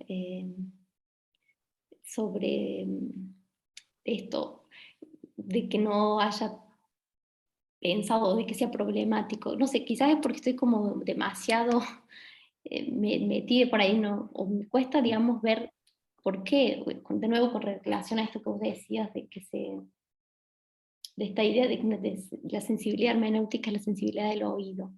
sobre esto, de que no haya pensado, de que sea problemático. No sé, quizás es porque estoy como demasiado metida por ahí, ¿no? O me cuesta, digamos, ver por qué, de nuevo con relación a esto que vos decías, de esta idea de la sensibilidad hermenéutica, la sensibilidad del oído.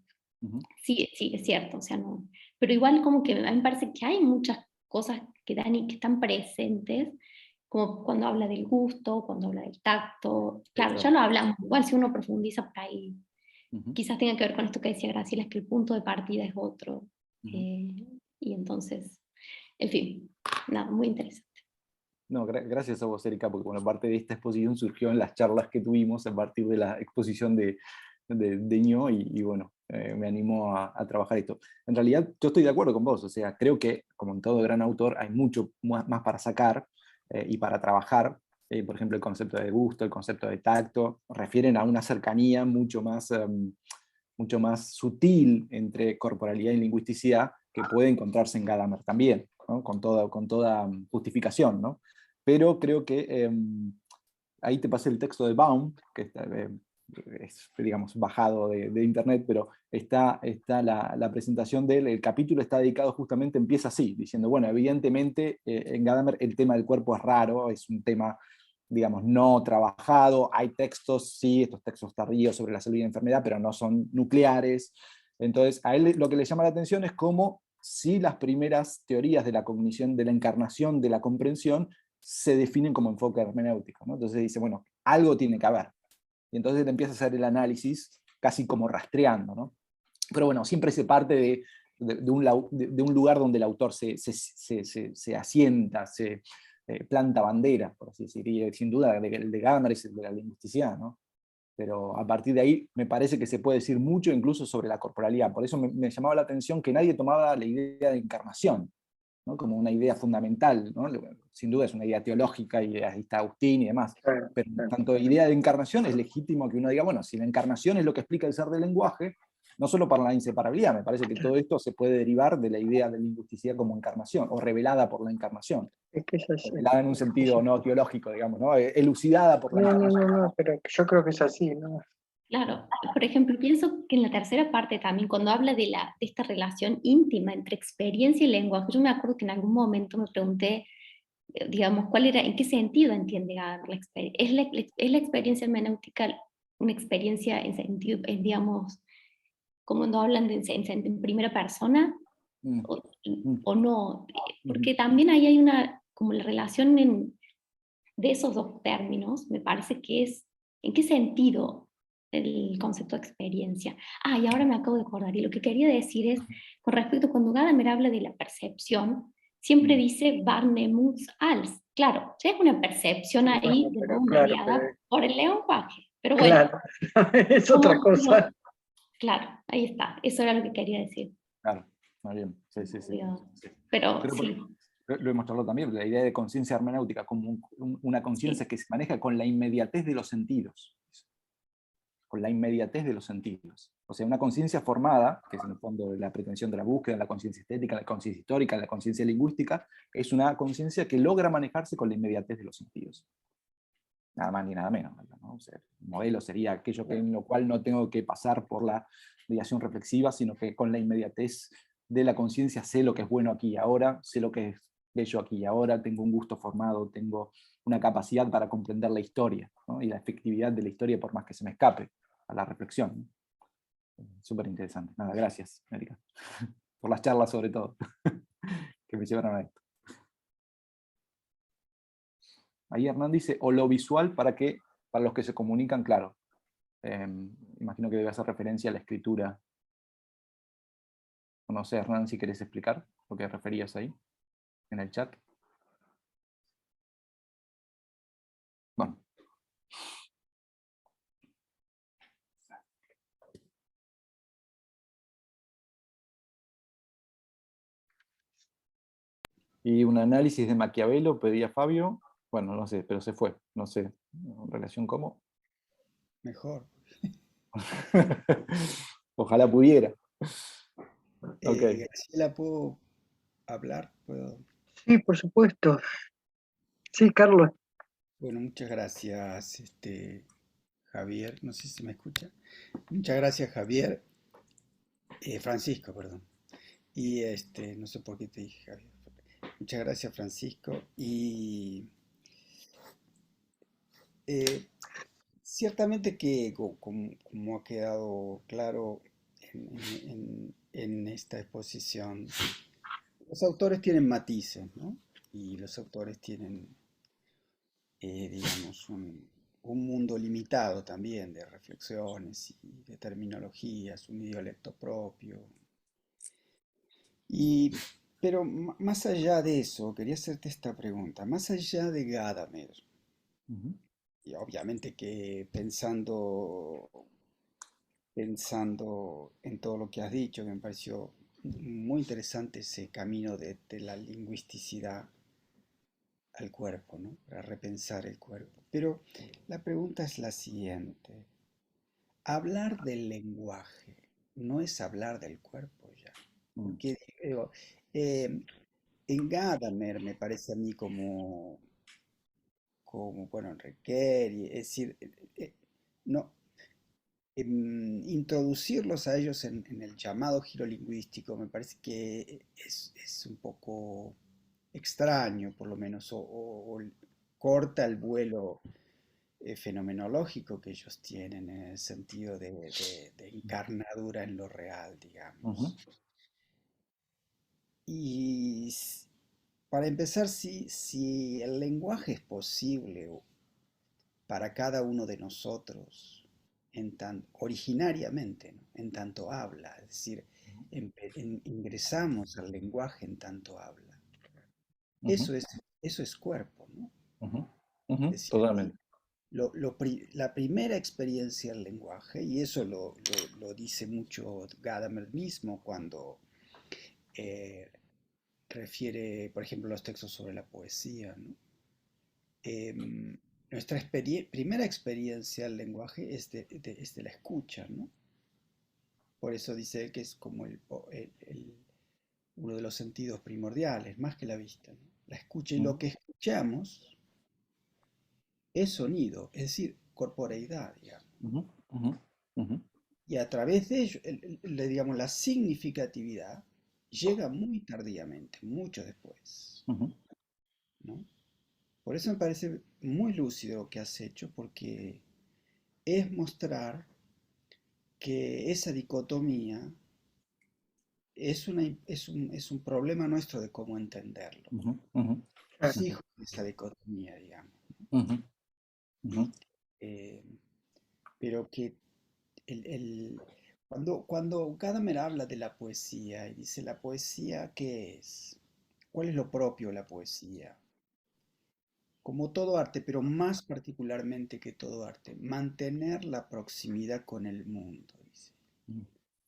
Sí, es cierto, o sea, no. Pero igual como que a mí me parece que hay muchas cosas que dan y que están presentes, como cuando habla del gusto, cuando habla del tacto. Claro, ya lo hablamos, igual si uno profundiza por ahí, quizás tenga que ver con esto que decía Graciela, es que el punto de partida es otro. Y entonces, en fin, nada, muy interesante. No, gracias a vos, Erika, porque bueno, parte de esta exposición surgió en las charlas que tuvimos a partir de la exposición de Ño y bueno, me animó a trabajar esto. En realidad, yo estoy de acuerdo con vos, o sea, creo que, como en todo gran autor, hay mucho más para sacar y para trabajar. Por ejemplo, el concepto de gusto, el concepto de tacto, refieren a una cercanía mucho más sutil entre corporalidad y lingüisticidad que puede encontrarse en Gadamer también, ¿no? con toda justificación, ¿no? Pero creo que ahí te pasé el texto de Baum, que está, es, digamos, bajado de internet, pero está la presentación de él, el capítulo está dedicado justamente, empieza así, diciendo, bueno, evidentemente en Gadamer el tema del cuerpo es raro, es un tema, digamos, no trabajado, hay textos, sí, estos textos tardíos sobre la salud y la enfermedad, pero no son nucleares. Entonces, a él lo que le llama la atención es cómo si las primeras teorías de la cognición, de la encarnación, de la comprensión, se definen como enfoque hermenéutico, ¿no? Entonces dice, bueno, algo tiene que haber. Y entonces te empieza a hacer el análisis casi como rastreando, ¿no? Pero bueno, siempre se parte de un lugar donde el autor se asienta, se planta bandera, por así decir, y sin duda el de Gadamer es el de la lingüisticidad, ¿no? Pero a partir de ahí me parece que se puede decir mucho incluso sobre la corporalidad. Por eso me llamaba la atención que nadie tomaba la idea de encarnación, ¿no? Como una idea fundamental, ¿no? Sin duda es una idea teológica, y ahí está Agustín y demás, pero tanto idea de encarnación es legítimo que uno diga, bueno, si la encarnación es lo que explica el ser del lenguaje, no solo para la inseparabilidad, me parece que todo esto se puede derivar de la idea de lingüisticidad como encarnación, o revelada por la encarnación. Es que es así. Revelada en un sentido no teológico, digamos, ¿no? Elucidada por la encarnación. No, pero yo creo que es así, ¿no? Claro, por ejemplo, pienso que en la tercera parte también, cuando habla de esta relación íntima entre experiencia y lenguaje, yo me acuerdo que en algún momento me pregunté, digamos, en qué sentido entiende Gadamer la experiencia. ¿Es la experiencia hermenéutica una experiencia en sentido, digamos, como cuando hablan en primera persona? ¿O no? Porque también ahí hay una como la relación de esos dos términos, me parece que es, ¿en qué sentido el concepto de experiencia? Y ahora me acabo de acordar, y lo que quería decir es, con respecto, cuando Gadamer habla de la percepción, siempre dice Wahrnehmungs als. Claro, ya es una percepción ahí, de nuevo mediada por el lenguaje, pero bueno. Claro, es otra cosa. Claro, ahí está, eso era lo que quería decir. Claro, muy bien, sí. Pero sí. Lo hemos hablado también, la idea de conciencia hermenéutica como una conciencia que se maneja con la inmediatez de los sentidos. Con la inmediatez de los sentidos. O sea, una conciencia formada, que es en el fondo la pretensión de la búsqueda, la conciencia estética, la conciencia histórica, la conciencia lingüística, es una conciencia que logra manejarse con la inmediatez de los sentidos. Nada más ni nada menos, ¿no? O sea, el modelo sería aquello en lo cual no tengo que pasar por la mediación reflexiva, sino que con la inmediatez de la conciencia sé lo que es bueno aquí y ahora, sé lo que es bello aquí y ahora, tengo un gusto formado, tengo una capacidad para comprender la historia, ¿no? Y la efectividad de la historia por más que se me escape a la reflexión. Súper interesante. Nada, gracias, Erika, por las charlas sobre todo, que me llevaron a esto. Ahí Hernán dice, o lo visual para los que se comunican, claro. Imagino que debe hacer referencia a la escritura. No sé, Hernán, si querés explicar lo que referías ahí, en el chat. Bueno. Y un análisis de Maquiavelo, pedía Fabio. Bueno, no sé, pero se fue. No sé, ¿en relación cómo? Mejor. Ojalá pudiera. Okay. Graciela, ¿puedo hablar? ¿Puedo? Sí, por supuesto. Sí, Carlos. Bueno, muchas gracias, Javier. No sé si me escucha. Muchas gracias, Javier. Francisco, perdón. Y no sé por qué te dije Javier. Muchas gracias, Francisco. Y ciertamente que, como ha quedado claro en esta exposición, los autores tienen matices, ¿no? Y los autores tienen, digamos, un mundo limitado también de reflexiones y de terminologías, un dialecto propio. Pero más allá de eso, quería hacerte esta pregunta. Más allá de Gadamer, y obviamente que pensando en todo lo que has dicho, que me pareció muy interesante ese camino de la lingüisticidad al cuerpo, ¿no? Para repensar el cuerpo. Pero la pregunta es la siguiente. Hablar del lenguaje no es hablar del cuerpo ya. Porque digo, en Gadamer me parece a mí como bueno, en Requer, es decir, no, introducirlos a ellos en el llamado giro lingüístico me parece que es un poco extraño, por lo menos, o corta el vuelo fenomenológico que ellos tienen en el sentido de encarnadura en lo real, digamos. Y para empezar, si el lenguaje es posible para cada uno de nosotros, originariamente, ¿no? En tanto habla, es decir, ingresamos al lenguaje en tanto habla. Eso es cuerpo, ¿no? Es decir, Totalmente. la primera experiencia del lenguaje, y eso lo dice mucho Gadamer mismo cuando refiere, por ejemplo, los textos sobre la poesía, ¿no? Nuestra primera experiencia del lenguaje es de la escucha, ¿no? Por eso dice que es como uno de los sentidos primordiales, más que la vista, ¿no? La escucha, y lo que escuchamos es sonido, es decir, corporeidad, digamos. Y a través de ello, digamos, la significatividad llega muy tardíamente, mucho después, ¿no? Por eso me parece muy lúcido lo que has hecho, porque es mostrar que esa dicotomía es un problema nuestro de cómo entenderlo. Exijo esa dicotomía, digamos. Eh, pero que cuando Gadamer habla de la poesía y dice, ¿la poesía qué es? ¿Cuál es lo propio de la poesía? Como todo arte, pero más particularmente que todo arte, mantener la proximidad con el mundo, dice.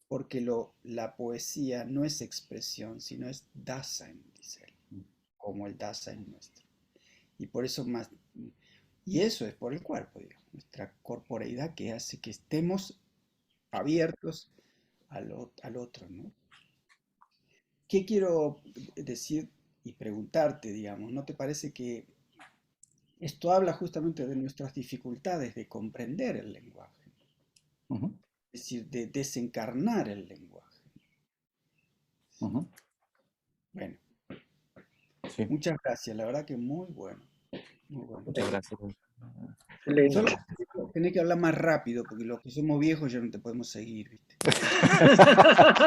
Porque la poesía no es expresión, sino es Dasein, dice él, como el Dasein nuestro. Y por eso y eso es por el cuerpo, digamos, nuestra corporeidad que hace que estemos abiertos al otro, ¿no? ¿Qué quiero decir y preguntarte, digamos? ¿No te parece que esto habla justamente de nuestras dificultades de comprender el lenguaje? Es decir, de desencarnar el lenguaje. Bueno, Sí. muchas gracias, la verdad que muy bueno. Muy bueno. Muchas gracias. Solo tenés que hablar más rápido, porque los que somos viejos ya no te podemos seguir, ¿viste?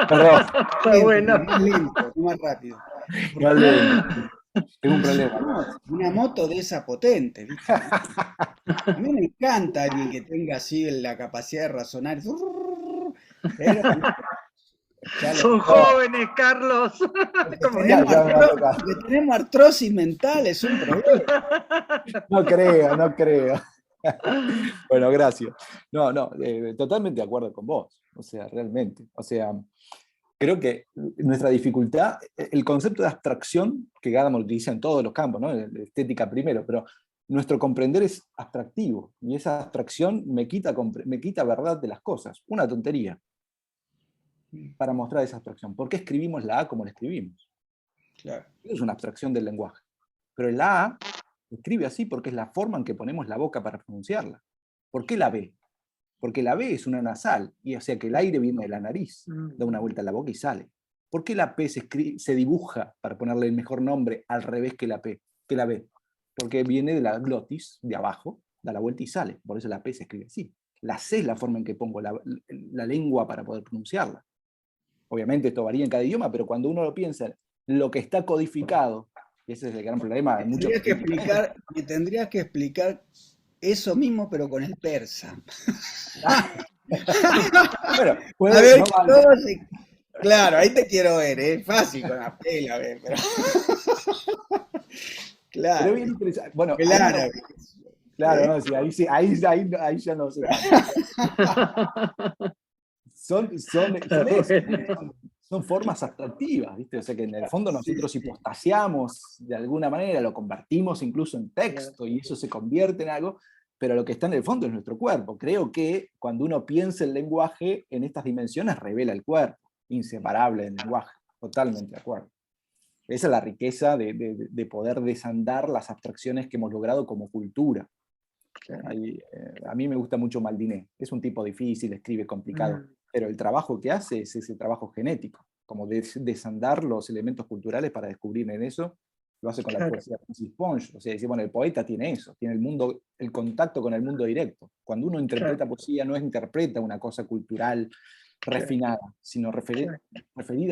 Perdón. Está bueno. Más lento, no más rápido. Más lento. Tengo un problema. Una moto de esa potente, ¿viste? A mí me encanta alguien que tenga así la capacidad de razonar. Pero Son jóvenes, Carlos. Tenemos artrosis mental, es un problema. No creo. Bueno, gracias. No, totalmente de acuerdo con vos. O sea, realmente. O sea, creo que nuestra dificultad, el concepto de abstracción que Gadamer utiliza en todos los campos, ¿no? Estética primero, pero nuestro comprender es abstractivo. Y esa abstracción me quita verdad de las cosas. Una tontería. Para mostrar esa abstracción. ¿Por qué escribimos la A como la escribimos? Claro. Es una abstracción del lenguaje. Pero la A se escribe así porque es la forma en que ponemos la boca para pronunciarla. ¿Por qué la B? Porque la B es una nasal, y o sea que el aire viene de la nariz, da una vuelta a la boca y sale. ¿Por qué la P se dibuja, para ponerle el mejor nombre, al revés que la B? Porque viene de la glotis, de abajo, da la vuelta y sale. Por eso la P se escribe así. La C es la forma en que pongo la lengua para poder pronunciarla. Obviamente esto varía en cada idioma, pero cuando uno lo piensa, lo que está codificado, y ese es el gran problema. Me tendrías que explicar eso mismo, pero con el persa. Bueno, a ver, claro, ahí te quiero ver, es fácil con la pela, pero... claro. Pero bien interesante. Bueno, claro. Claro, no, sí, ahí ya no sé. Son formas abstractivas, ¿viste? O sea que en el fondo nosotros hipostaseamos de alguna manera, lo convertimos incluso en texto y eso se convierte en algo, pero lo que está en el fondo es nuestro cuerpo. Creo que cuando uno piensa el lenguaje en estas dimensiones revela el cuerpo, inseparable del lenguaje, totalmente de acuerdo. Esa es la riqueza de poder desandar las abstracciones que hemos logrado como cultura. A mí me gusta mucho Maldiné, es un tipo difícil, escribe complicado, pero el trabajo que hace es ese trabajo genético, como desandar los elementos culturales para descubrir en eso. Lo hace con la poesía de Francis Ponge, o sea, dice, bueno, el poeta tiene eso, tiene el contacto con el mundo directo. Cuando uno interpreta poesía, no interpreta una cosa cultural refinada, sino referida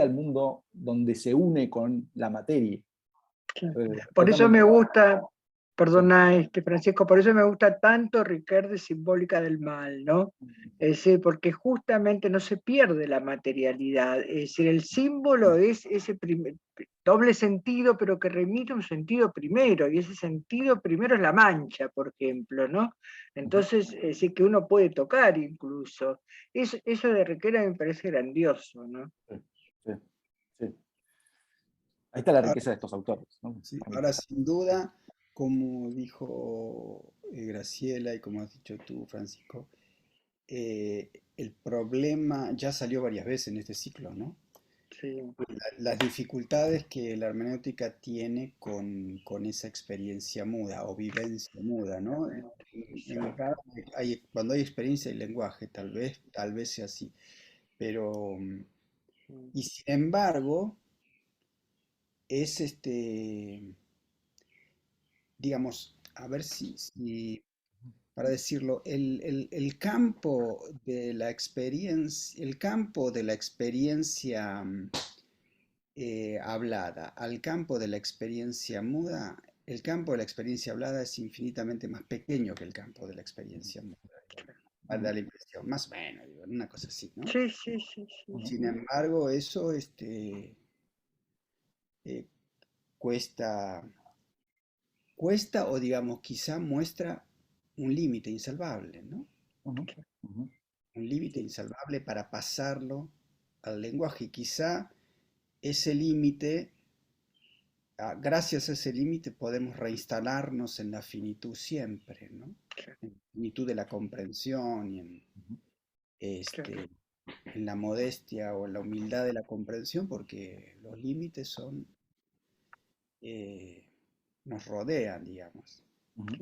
al mundo donde se une con la materia. Por eso me gusta, perdona, Francisco, por eso me gusta tanto Riquet Simbólica del Mal, ¿no? Es decir, porque justamente no se pierde la materialidad, es decir, el símbolo es ese doble sentido, pero que remite a un sentido primero, y ese sentido primero es la mancha, por ejemplo, ¿no? Entonces, es decir, que uno puede tocar incluso. Eso de Riquet me parece grandioso, ¿no? Sí. Ahí está la riqueza de estos autores, ¿no? Sí, ahora, sin duda, como dijo Graciela y como has dicho tú, Francisco, el problema ya salió varias veces en este ciclo, ¿no? Sí. Las dificultades que la hermenéutica tiene con esa experiencia muda o vivencia muda, ¿no? Cuando hay experiencia y lenguaje, tal vez sea así, pero, y sin embargo, es digamos, a ver si para decirlo, el campo de la experiencia hablada al campo de la experiencia muda, el campo de la experiencia hablada es infinitamente más pequeño que el campo de la experiencia muda. Da la impresión, más o menos, digo, una cosa así, ¿no? Sí, sí, sí, sí. Sin embargo, eso cuesta, o digamos, quizá muestra un límite insalvable, ¿no? Un límite insalvable para pasarlo al lenguaje. Quizá ese límite, gracias a ese límite podemos reinstalarnos en la finitud siempre, ¿no? En la finitud de la comprensión y en la modestia o en la humildad de la comprensión, porque los límites nos rodean, digamos.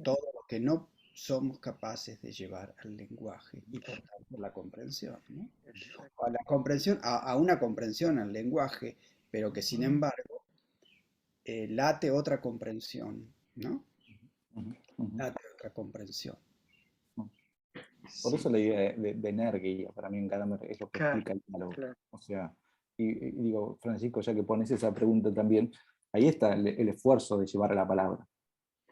Todo lo que no somos capaces de llevar al lenguaje y por tanto la comprensión, ¿no? A la comprensión, a una comprensión al lenguaje, pero que sin embargo late otra comprensión, ¿no? Late otra comprensión. Por eso la idea de energía para mí en Gadamer es lo que explica el diálogo. O sea, y digo, Francisco, ya que pones esa pregunta también, ahí está el esfuerzo de llevar a la palabra.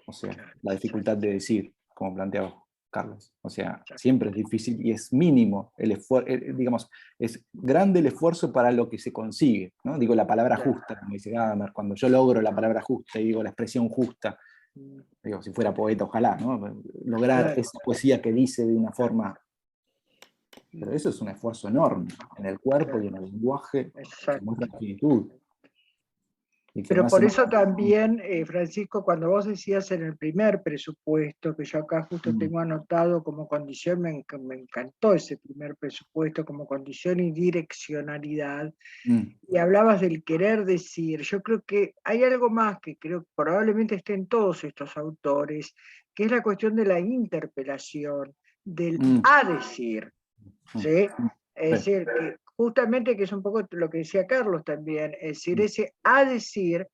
O sea, la dificultad de decir, como planteaba Carlos. O sea, siempre es difícil y es mínimo el esfuerzo, digamos, es grande el esfuerzo para lo que se consigue, ¿no? Digo la palabra justa, como dice Gadamer, cuando yo logro la palabra justa y digo la expresión justa, digo, si fuera poeta, ojalá, ¿no? Lograr esa poesía que dice de una forma. Pero eso es un esfuerzo enorme en el cuerpo y en el lenguaje que muestra finitud. Pero por eso también, Francisco, cuando vos decías en el primer presupuesto, que yo acá justo tengo anotado como condición, me encantó ese primer presupuesto como condición y direccionalidad, y hablabas del querer decir, yo creo que hay algo más que creo que probablemente esté en todos estos autores, que es la cuestión de la interpelación, del a decir, ¿sí? Es decir, que justamente que es un poco lo que decía Carlos también, es decir, ese a decir,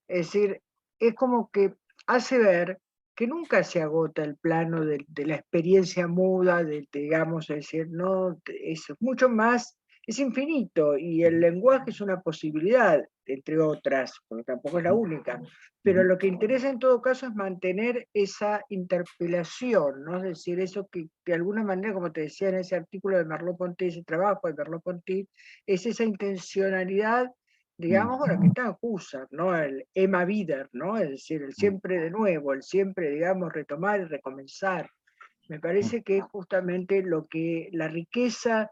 es decir, es como que hace ver que nunca se agota el plano de la experiencia muda, digamos, es decir, no, es mucho más, es infinito, y el lenguaje es una posibilidad, entre otras, porque tampoco es la única, pero lo que interesa en todo caso es mantener esa interpelación, ¿no? Es decir, eso que de alguna manera, como te decía en ese artículo de Merleau-Ponty, ese trabajo de Merleau-Ponty, es esa intencionalidad, digamos, bueno, que está en Husserl, ¿no? El Emma Wieder, ¿no? Es decir, el siempre de nuevo, el siempre, digamos, retomar y recomenzar. Me parece que es justamente lo que la riqueza,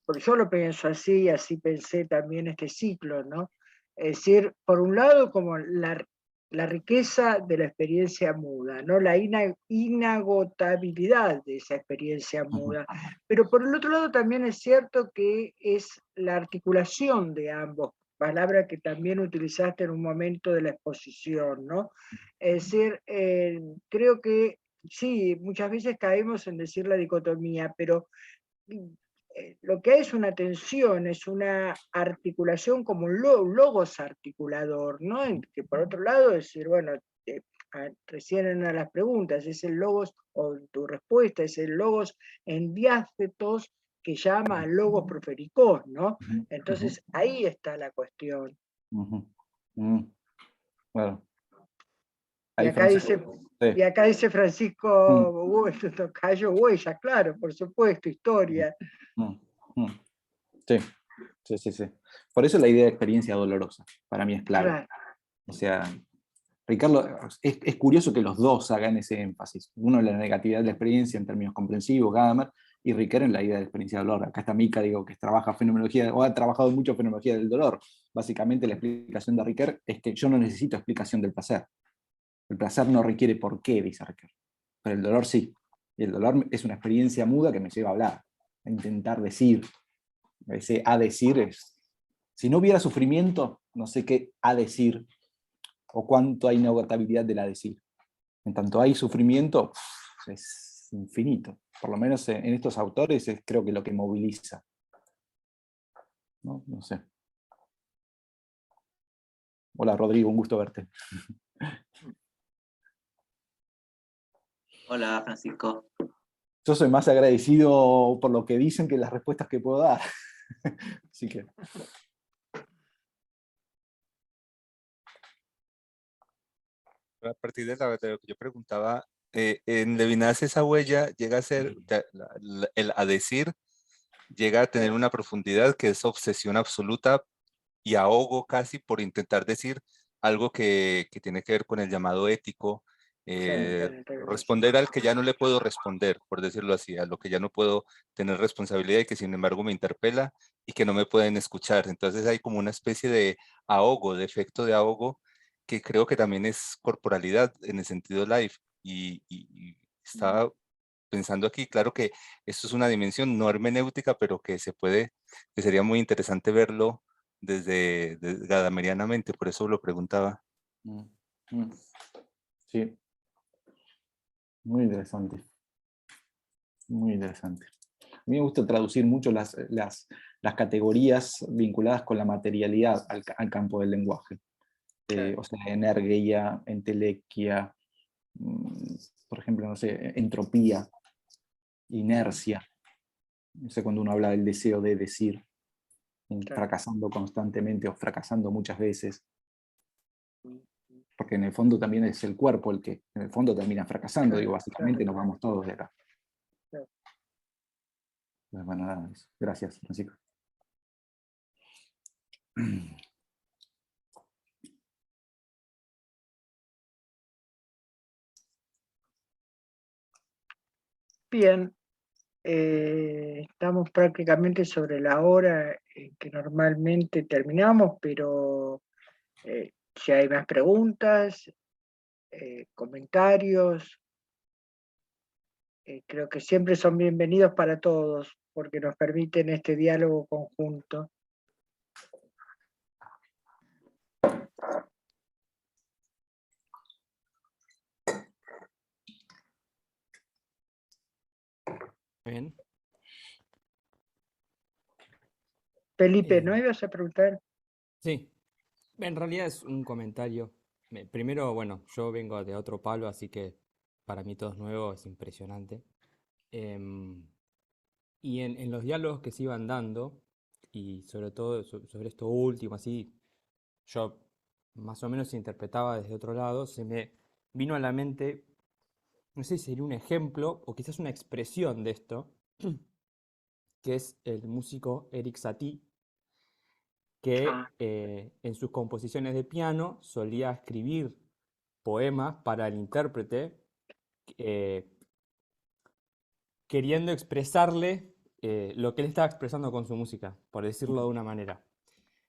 porque yo lo pienso así, así pensé también este ciclo, ¿no? Es decir, por un lado, como la riqueza de la experiencia muda, ¿no? La inagotabilidad de esa experiencia muda. Pero por el otro lado también es cierto que es la articulación de ambos, palabra que también utilizaste en un momento de la exposición, ¿no? Es decir, creo que sí, muchas veces caemos en decir la dicotomía, pero lo que hay es una tensión, es una articulación como un logos articulador, ¿no? Que por otro lado, es decir, bueno, recién en una de las preguntas, es el logos, o tu respuesta, es el logos en diácetos que llama al logos profericós, ¿no? Entonces ahí está la cuestión. Bueno. Y acá dice Francisco Cayo Huella, claro, por supuesto, historia. Sí. Por eso la idea de experiencia dolorosa, para mí es clave. Claro. O sea, Ricardo, es curioso que los dos hagan ese énfasis. Uno en la negatividad de la experiencia en términos comprensivos, Gadamer, y Riquet en la idea de experiencia de dolor. Acá está Mica, digo, que trabaja fenomenología, o ha trabajado mucho fenomenología del dolor. Básicamente la explicación de Riquet es que yo no necesito explicación del placer. El placer no requiere por qué, dice Riquet. Pero el dolor sí. Y el dolor es una experiencia muda que me lleva a hablar, a intentar decir. Ese a decir es... Si no hubiera sufrimiento, no sé qué a decir, o cuánto hay inagotabilidad del a decir. En tanto hay sufrimiento, es infinito. Por lo menos en estos autores es creo que lo que moviliza. No sé. Hola Rodrigo, un gusto verte. Hola Francisco. Yo soy más agradecido por lo que dicen que las respuestas que puedo dar. Así que... A partir de lo que yo preguntaba, en Levinas esa huella llega a ser, el a decir, llega a tener una profundidad que es obsesión absoluta y ahogo casi por intentar decir algo que tiene que ver con el llamado ético, responder al que ya no le puedo responder, por decirlo así, a lo que ya no puedo tener responsabilidad y que sin embargo me interpela y que no me pueden escuchar. Entonces hay como una especie de ahogo, de efecto de ahogo, que creo que también es corporalidad en el sentido live. Y estaba pensando aquí, claro que esto es una dimensión no hermenéutica, pero que se puede, que sería muy interesante verlo desde gadamerianamente, por eso lo preguntaba. Sí, muy interesante. Muy interesante. A mí me gusta traducir mucho las categorías vinculadas con la materialidad al campo del lenguaje. O sea, energía, entelequia, por ejemplo, no sé, entropía, inercia. No sé, cuando uno habla del deseo de decir, fracasando constantemente o fracasando muchas veces. Porque en el fondo también es el cuerpo el que en el fondo termina fracasando. Digo, básicamente nos vamos todos de acá. Bueno, nada más. Gracias, Francisco. Bien, estamos prácticamente sobre la hora en que normalmente terminamos, pero si hay más preguntas, comentarios, creo que siempre son bienvenidos para todos, porque nos permiten este diálogo conjunto. Bien. Felipe, ¿no ibas a preguntar? Sí, en realidad es un comentario. Primero, bueno, yo vengo de otro palo, así que para mí todo es nuevo, es impresionante. Y en los diálogos que se iban dando, y sobre todo sobre esto último, así, yo más o menos interpretaba desde otro lado, se me vino a la mente, no sé si sería un ejemplo o quizás una expresión de esto, que es el músico Eric Satie, que en sus composiciones de piano solía escribir poemas para el intérprete, queriendo expresarle lo que él estaba expresando con su música, por decirlo de una manera.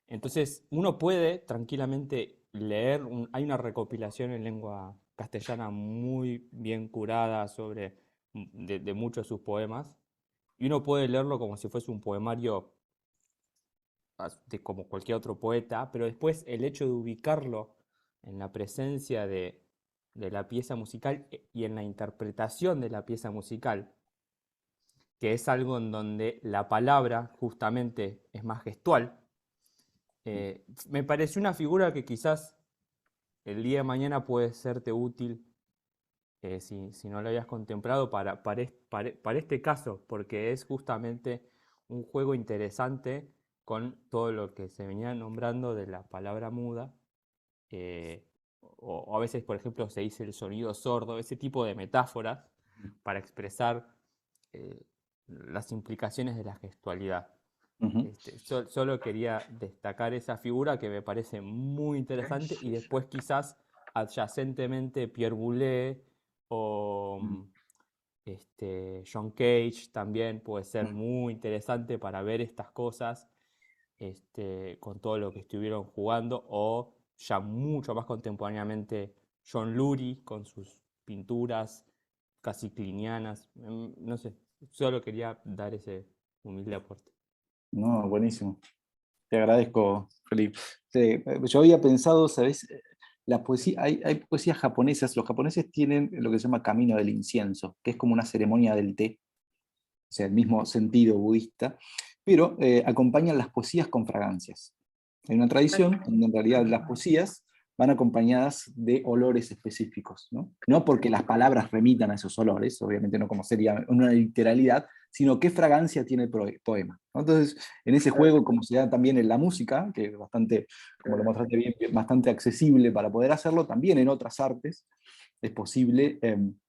Entonces, uno puede tranquilamente leer, hay una recopilación en lengua castellana muy bien curada de muchos de sus poemas, y uno puede leerlo como si fuese un poemario como cualquier otro poeta, pero después el hecho de ubicarlo en la presencia de la pieza musical y en la interpretación de la pieza musical, que es algo en donde la palabra justamente es más gestual, me pareció una figura que quizás el día de mañana puede serte útil si no lo habías contemplado para este caso, porque es justamente un juego interesante con todo lo que se venía nombrando de la palabra muda, o a veces, por ejemplo, se dice el sonido sordo, ese tipo de metáforas para expresar las implicaciones de la gestualidad. Solo quería destacar esa figura que me parece muy interesante, y después quizás adyacentemente Pierre Boulez o John Cage también puede ser muy interesante para ver estas cosas con todo lo que estuvieron jugando, o ya mucho más contemporáneamente John Lurie con sus pinturas casi clinianas. No sé, solo quería dar ese humilde aporte. No, buenísimo. Te agradezco, Felipe. Yo había pensado, ¿sabes? La poesía, hay poesías japonesas. Los japoneses tienen lo que se llama camino del incienso, que es como una ceremonia del té, o sea, el mismo sentido budista, pero acompañan las poesías con fragancias. Hay una tradición donde en realidad las poesías van acompañadas de olores específicos, ¿no? No porque las palabras remitan a esos olores, obviamente no como sería una literalidad, sino qué fragancia tiene el poema, ¿no? Entonces, en ese juego, como se da también en la música, que es bastante, como lo mostraste bien, bastante accesible para poder hacerlo, también en otras artes es posible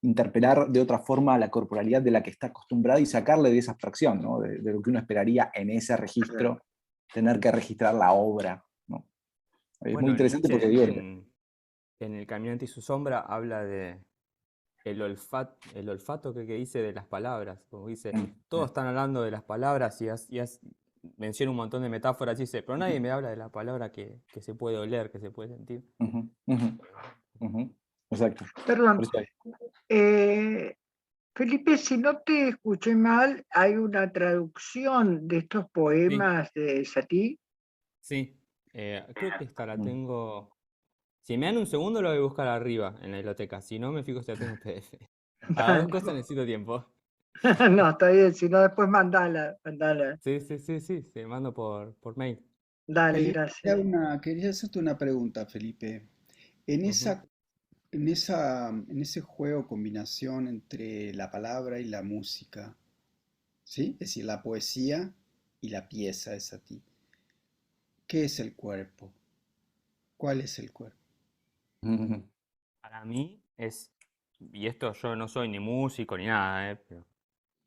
interpelar de otra forma a la corporalidad de la que está acostumbrada y sacarle de esa abstracción, ¿no? De lo que uno esperaría en ese registro, tener que registrar la obra, ¿no? Es Bueno, muy interesante Nietzsche porque digo, en El caminante y su sombra habla de el olfato que dice de las palabras. Como dice, todos están hablando de las palabras menciona un montón de metáforas y dice, pero nadie me habla de la palabra que se puede oler, que se puede sentir. Exacto. Perdón, Por eso hay- Felipe, si no te escuché mal, hay una traducción de estos Sí, poemas de Satie. sí. Creo que esta la tengo. Si me dan un segundo, lo voy a buscar arriba en la biblioteca. Si no, me fijo si la tengo en PDF. Para dos cosas necesito tiempo. No, está bien, si no después mandala. Sí, se mando por mail. Dale, Felipe, gracias. quería hacerte una pregunta, Felipe. En Ujú. en ese juego, combinación entre la palabra y la música, ¿sí? Es decir, la poesía y la pieza es a ti. ¿Qué es el cuerpo? ¿Cuál es el cuerpo? Para mí y esto yo no soy ni músico ni nada, pero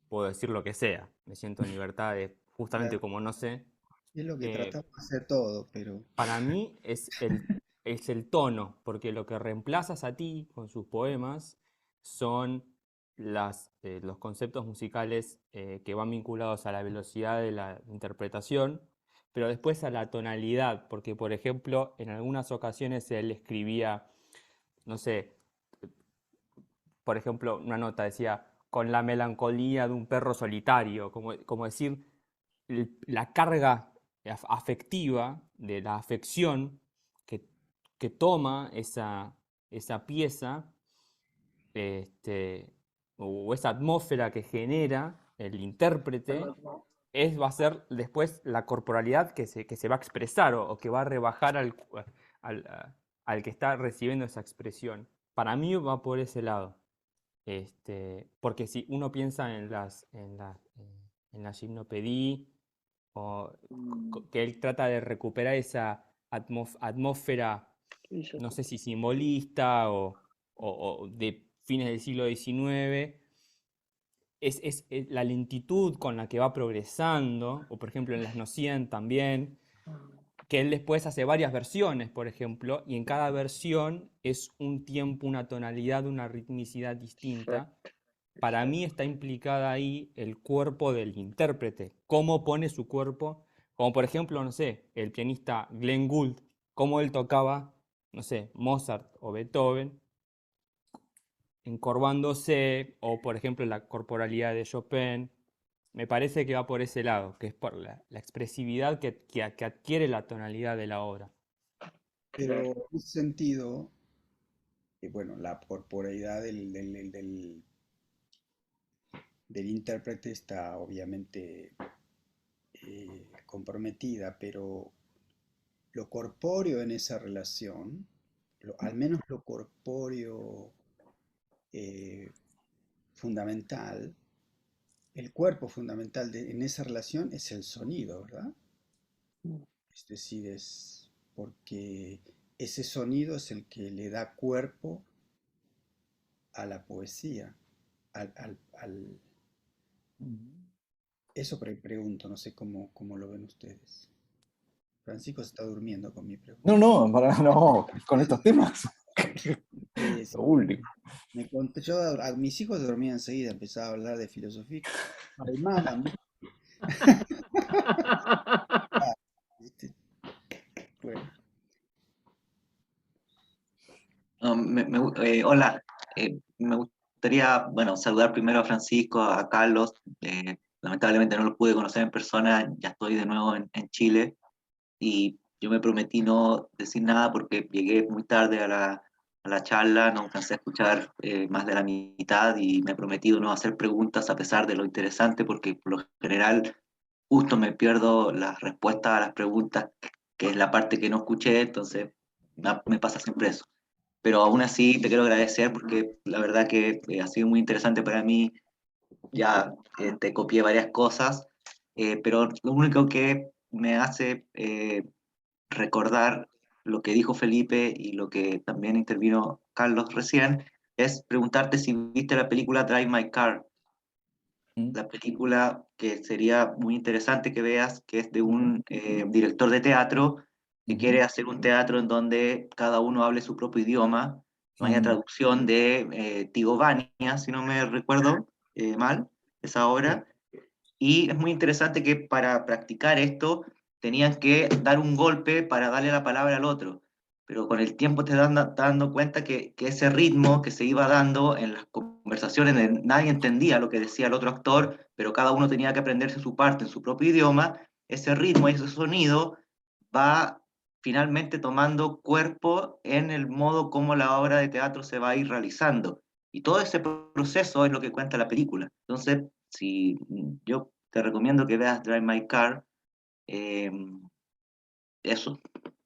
puedo decir lo que sea. Me siento en libertad de, justamente Claro, como no sé, es lo que eh, tratamos de hacer todo, pero para mí es el tono, porque lo que reemplazas a ti con sus poemas son los conceptos musicales que van vinculados a la velocidad de la interpretación, pero después a la tonalidad, porque por ejemplo, en algunas ocasiones él escribía, no sé, por ejemplo, una nota decía, con la melancolía de un perro solitario, como decir, la carga afectiva de la afección que, que toma esa pieza, este, o esa atmósfera que genera el intérprete, va a ser después la corporalidad que se va a expresar o que va a rebajar al, al que está recibiendo esa expresión. Para mí va por ese lado. Porque si uno piensa en la gimnopedía, o que él trata de recuperar esa atmósfera, no sé si simbolista o de fines del siglo XIX, es la lentitud con la que va progresando, o por ejemplo en las Nocien también, que él después hace varias versiones, por ejemplo, y en cada versión es un tiempo, una tonalidad, una ritmicidad distinta. Para mí está implicada ahí el cuerpo del intérprete, cómo pone su cuerpo, como por ejemplo, no sé, el pianista Glenn Gould, cómo él tocaba, no sé, Mozart o Beethoven, encorvándose, o por ejemplo la corporalidad de Chopin. Me parece que va por ese lado, que es por la expresividad que adquiere la tonalidad de la obra. pero en ese sentido, bueno, la corporeidad del intérprete está obviamente comprometida, pero lo corpóreo en esa relación, al menos lo corpóreo eh, fundamental, el cuerpo fundamental en esa relación es el sonido, ¿verdad? Es decir, es porque ese sonido es el que le da cuerpo a la poesía, al. Eso pregunto, no sé cómo lo ven ustedes. Francisco se está durmiendo con mi pregunta. No, con estos temas. Sí, Lo último. me conté, a mis hijos dormían enseguida, empezaba a hablar de filosofía. Calmaban, ¿viste? Bueno, No, hola, me gustaría, bueno, saludar primero a Francisco, a Carlos. Lamentablemente no los pude conocer en persona, ya estoy de nuevo en Chile y yo me prometí no decir nada porque llegué muy tarde a la charla, no alcancé a escuchar más de la mitad y me he prometido no hacer preguntas a pesar de lo interesante porque por lo general justo me pierdo las respuestas a las preguntas, que es la parte que no escuché, entonces me pasa siempre eso. Pero aún así te quiero agradecer porque la verdad que ha sido muy interesante para mí. Ya te copié varias cosas, pero lo único que me hace recordar lo que dijo Felipe y lo que también intervino Carlos recién, es preguntarte si viste la película Drive My Car, la película que sería muy interesante que veas, que es de un director de teatro que quiere hacer un teatro en donde cada uno hable su propio idioma. No haya traducción de Tigo Vania, si no me recuerdo mal, esa obra. Y es muy interesante que para practicar esto tenían que dar un golpe para darle la palabra al otro. Pero con el tiempo te das dando cuenta que ese ritmo que se iba dando en las conversaciones, nadie entendía lo que decía el otro actor, pero cada uno tenía que aprenderse su parte en su propio idioma, ese ritmo y ese sonido va finalmente tomando cuerpo en el modo como la obra de teatro se va a ir realizando. Y todo ese proceso es lo que cuenta la película. Entonces, si yo te recomiendo que veas Drive My Car, eh, eso,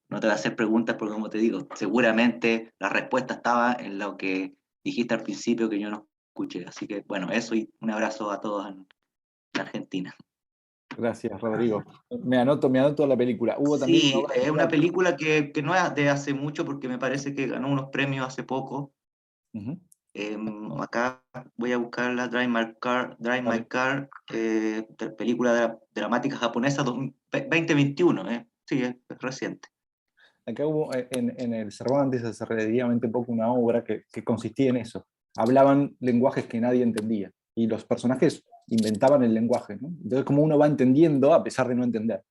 no te voy a hacer preguntas porque como te digo, seguramente la respuesta estaba en lo que dijiste al principio que yo no escuché. Así que bueno, eso y un abrazo a todos en Argentina. Gracias, Rodrigo. Me anoto la película. Hubo también una Sí, obra de es una teatro. película que no es de hace mucho porque me parece que ganó unos premios hace poco. Acá voy a buscar la Drive My Car, película dramática japonesa 2021, sí, es reciente. Acá hubo en el Cervantes hace relativamente poco una obra que consistía en eso. Hablaban lenguajes que nadie entendía y los personajes inventaban el lenguaje, ¿no? Entonces, como uno va entendiendo a pesar de no entender.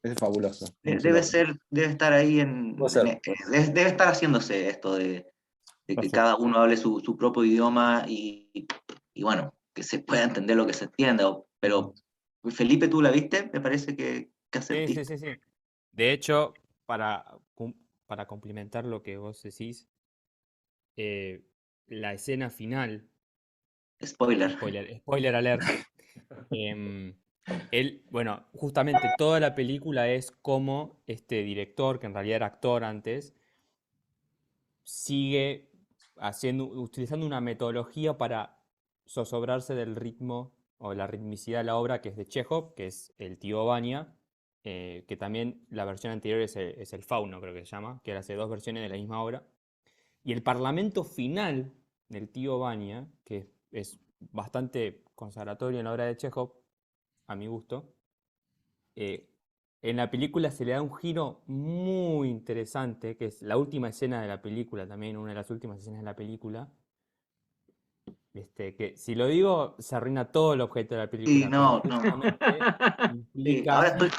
Eso es fabuloso. Debe estar ahí Puede ser. debe estar haciéndose esto de que cada uno hable su propio idioma y bueno, que se pueda entender lo que se entienda. Pero Felipe, ¿tú la viste? Me parece que Sí, acertiste. sí, sí, sí. De hecho, para complementar lo que vos decís, la escena final, Spoiler. spoiler alert, bueno, justamente toda la película es como este director, que en realidad era actor antes, sigue utilizando una metodología para zozobrarse del ritmo o la ritmicidad de la obra que es de Chekhov, que es el tío Vania, que también la versión anterior es el Fauno, creo que se llama, que hace dos versiones de la misma obra. Y el parlamento final del tío Vania, que es bastante consagratorio en la obra de Chekhov, a mi gusto, en la película se le da un giro muy interesante, que es la última escena de la película, también una de las últimas escenas de la película. Que si lo digo, se arruina todo el objeto de la película, Sí, pero no, no. justamente Sí, ahora implica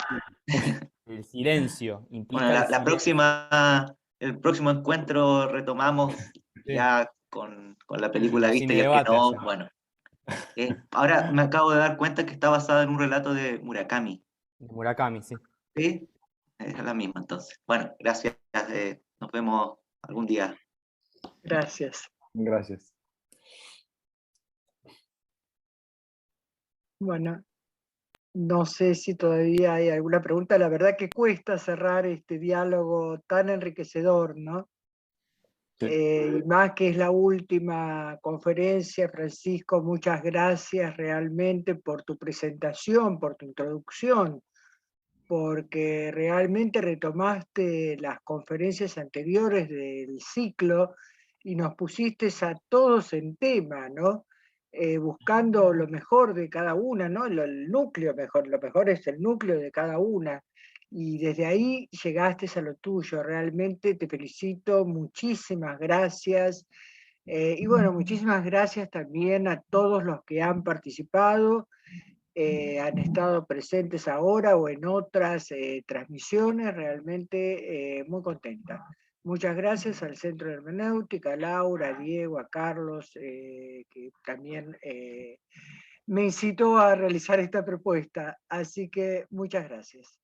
estoy. el silencio, Bueno, implica el la silencio. el próximo encuentro retomamos Sí. ya con la película Los vista y cine el que debate no, hacemos. bueno. Ahora me acabo de dar cuenta que está basada en un relato de Murakami. Murakami, sí. ¿Sí? Es la misma entonces. Bueno, gracias. Nos vemos algún día. Gracias. Gracias. Bueno, no sé si todavía hay alguna pregunta. La verdad que cuesta cerrar este diálogo tan enriquecedor, ¿no? Y más que es la última conferencia, Francisco, muchas gracias realmente por tu presentación, por tu introducción, porque realmente retomaste las conferencias anteriores del ciclo y nos pusiste a todos en tema, ¿no? Buscando lo mejor de cada una, ¿no? El núcleo mejor, lo mejor es el núcleo de cada una. Y desde ahí llegaste a lo tuyo, realmente te felicito, muchísimas gracias. Y bueno, muchísimas gracias también a todos los que han participado, han estado presentes ahora o en otras transmisiones, realmente muy contenta. Muchas gracias al Centro de Hermenéutica, a Laura, a Diego, a Carlos, que también me incitó a realizar esta propuesta. Así que muchas gracias.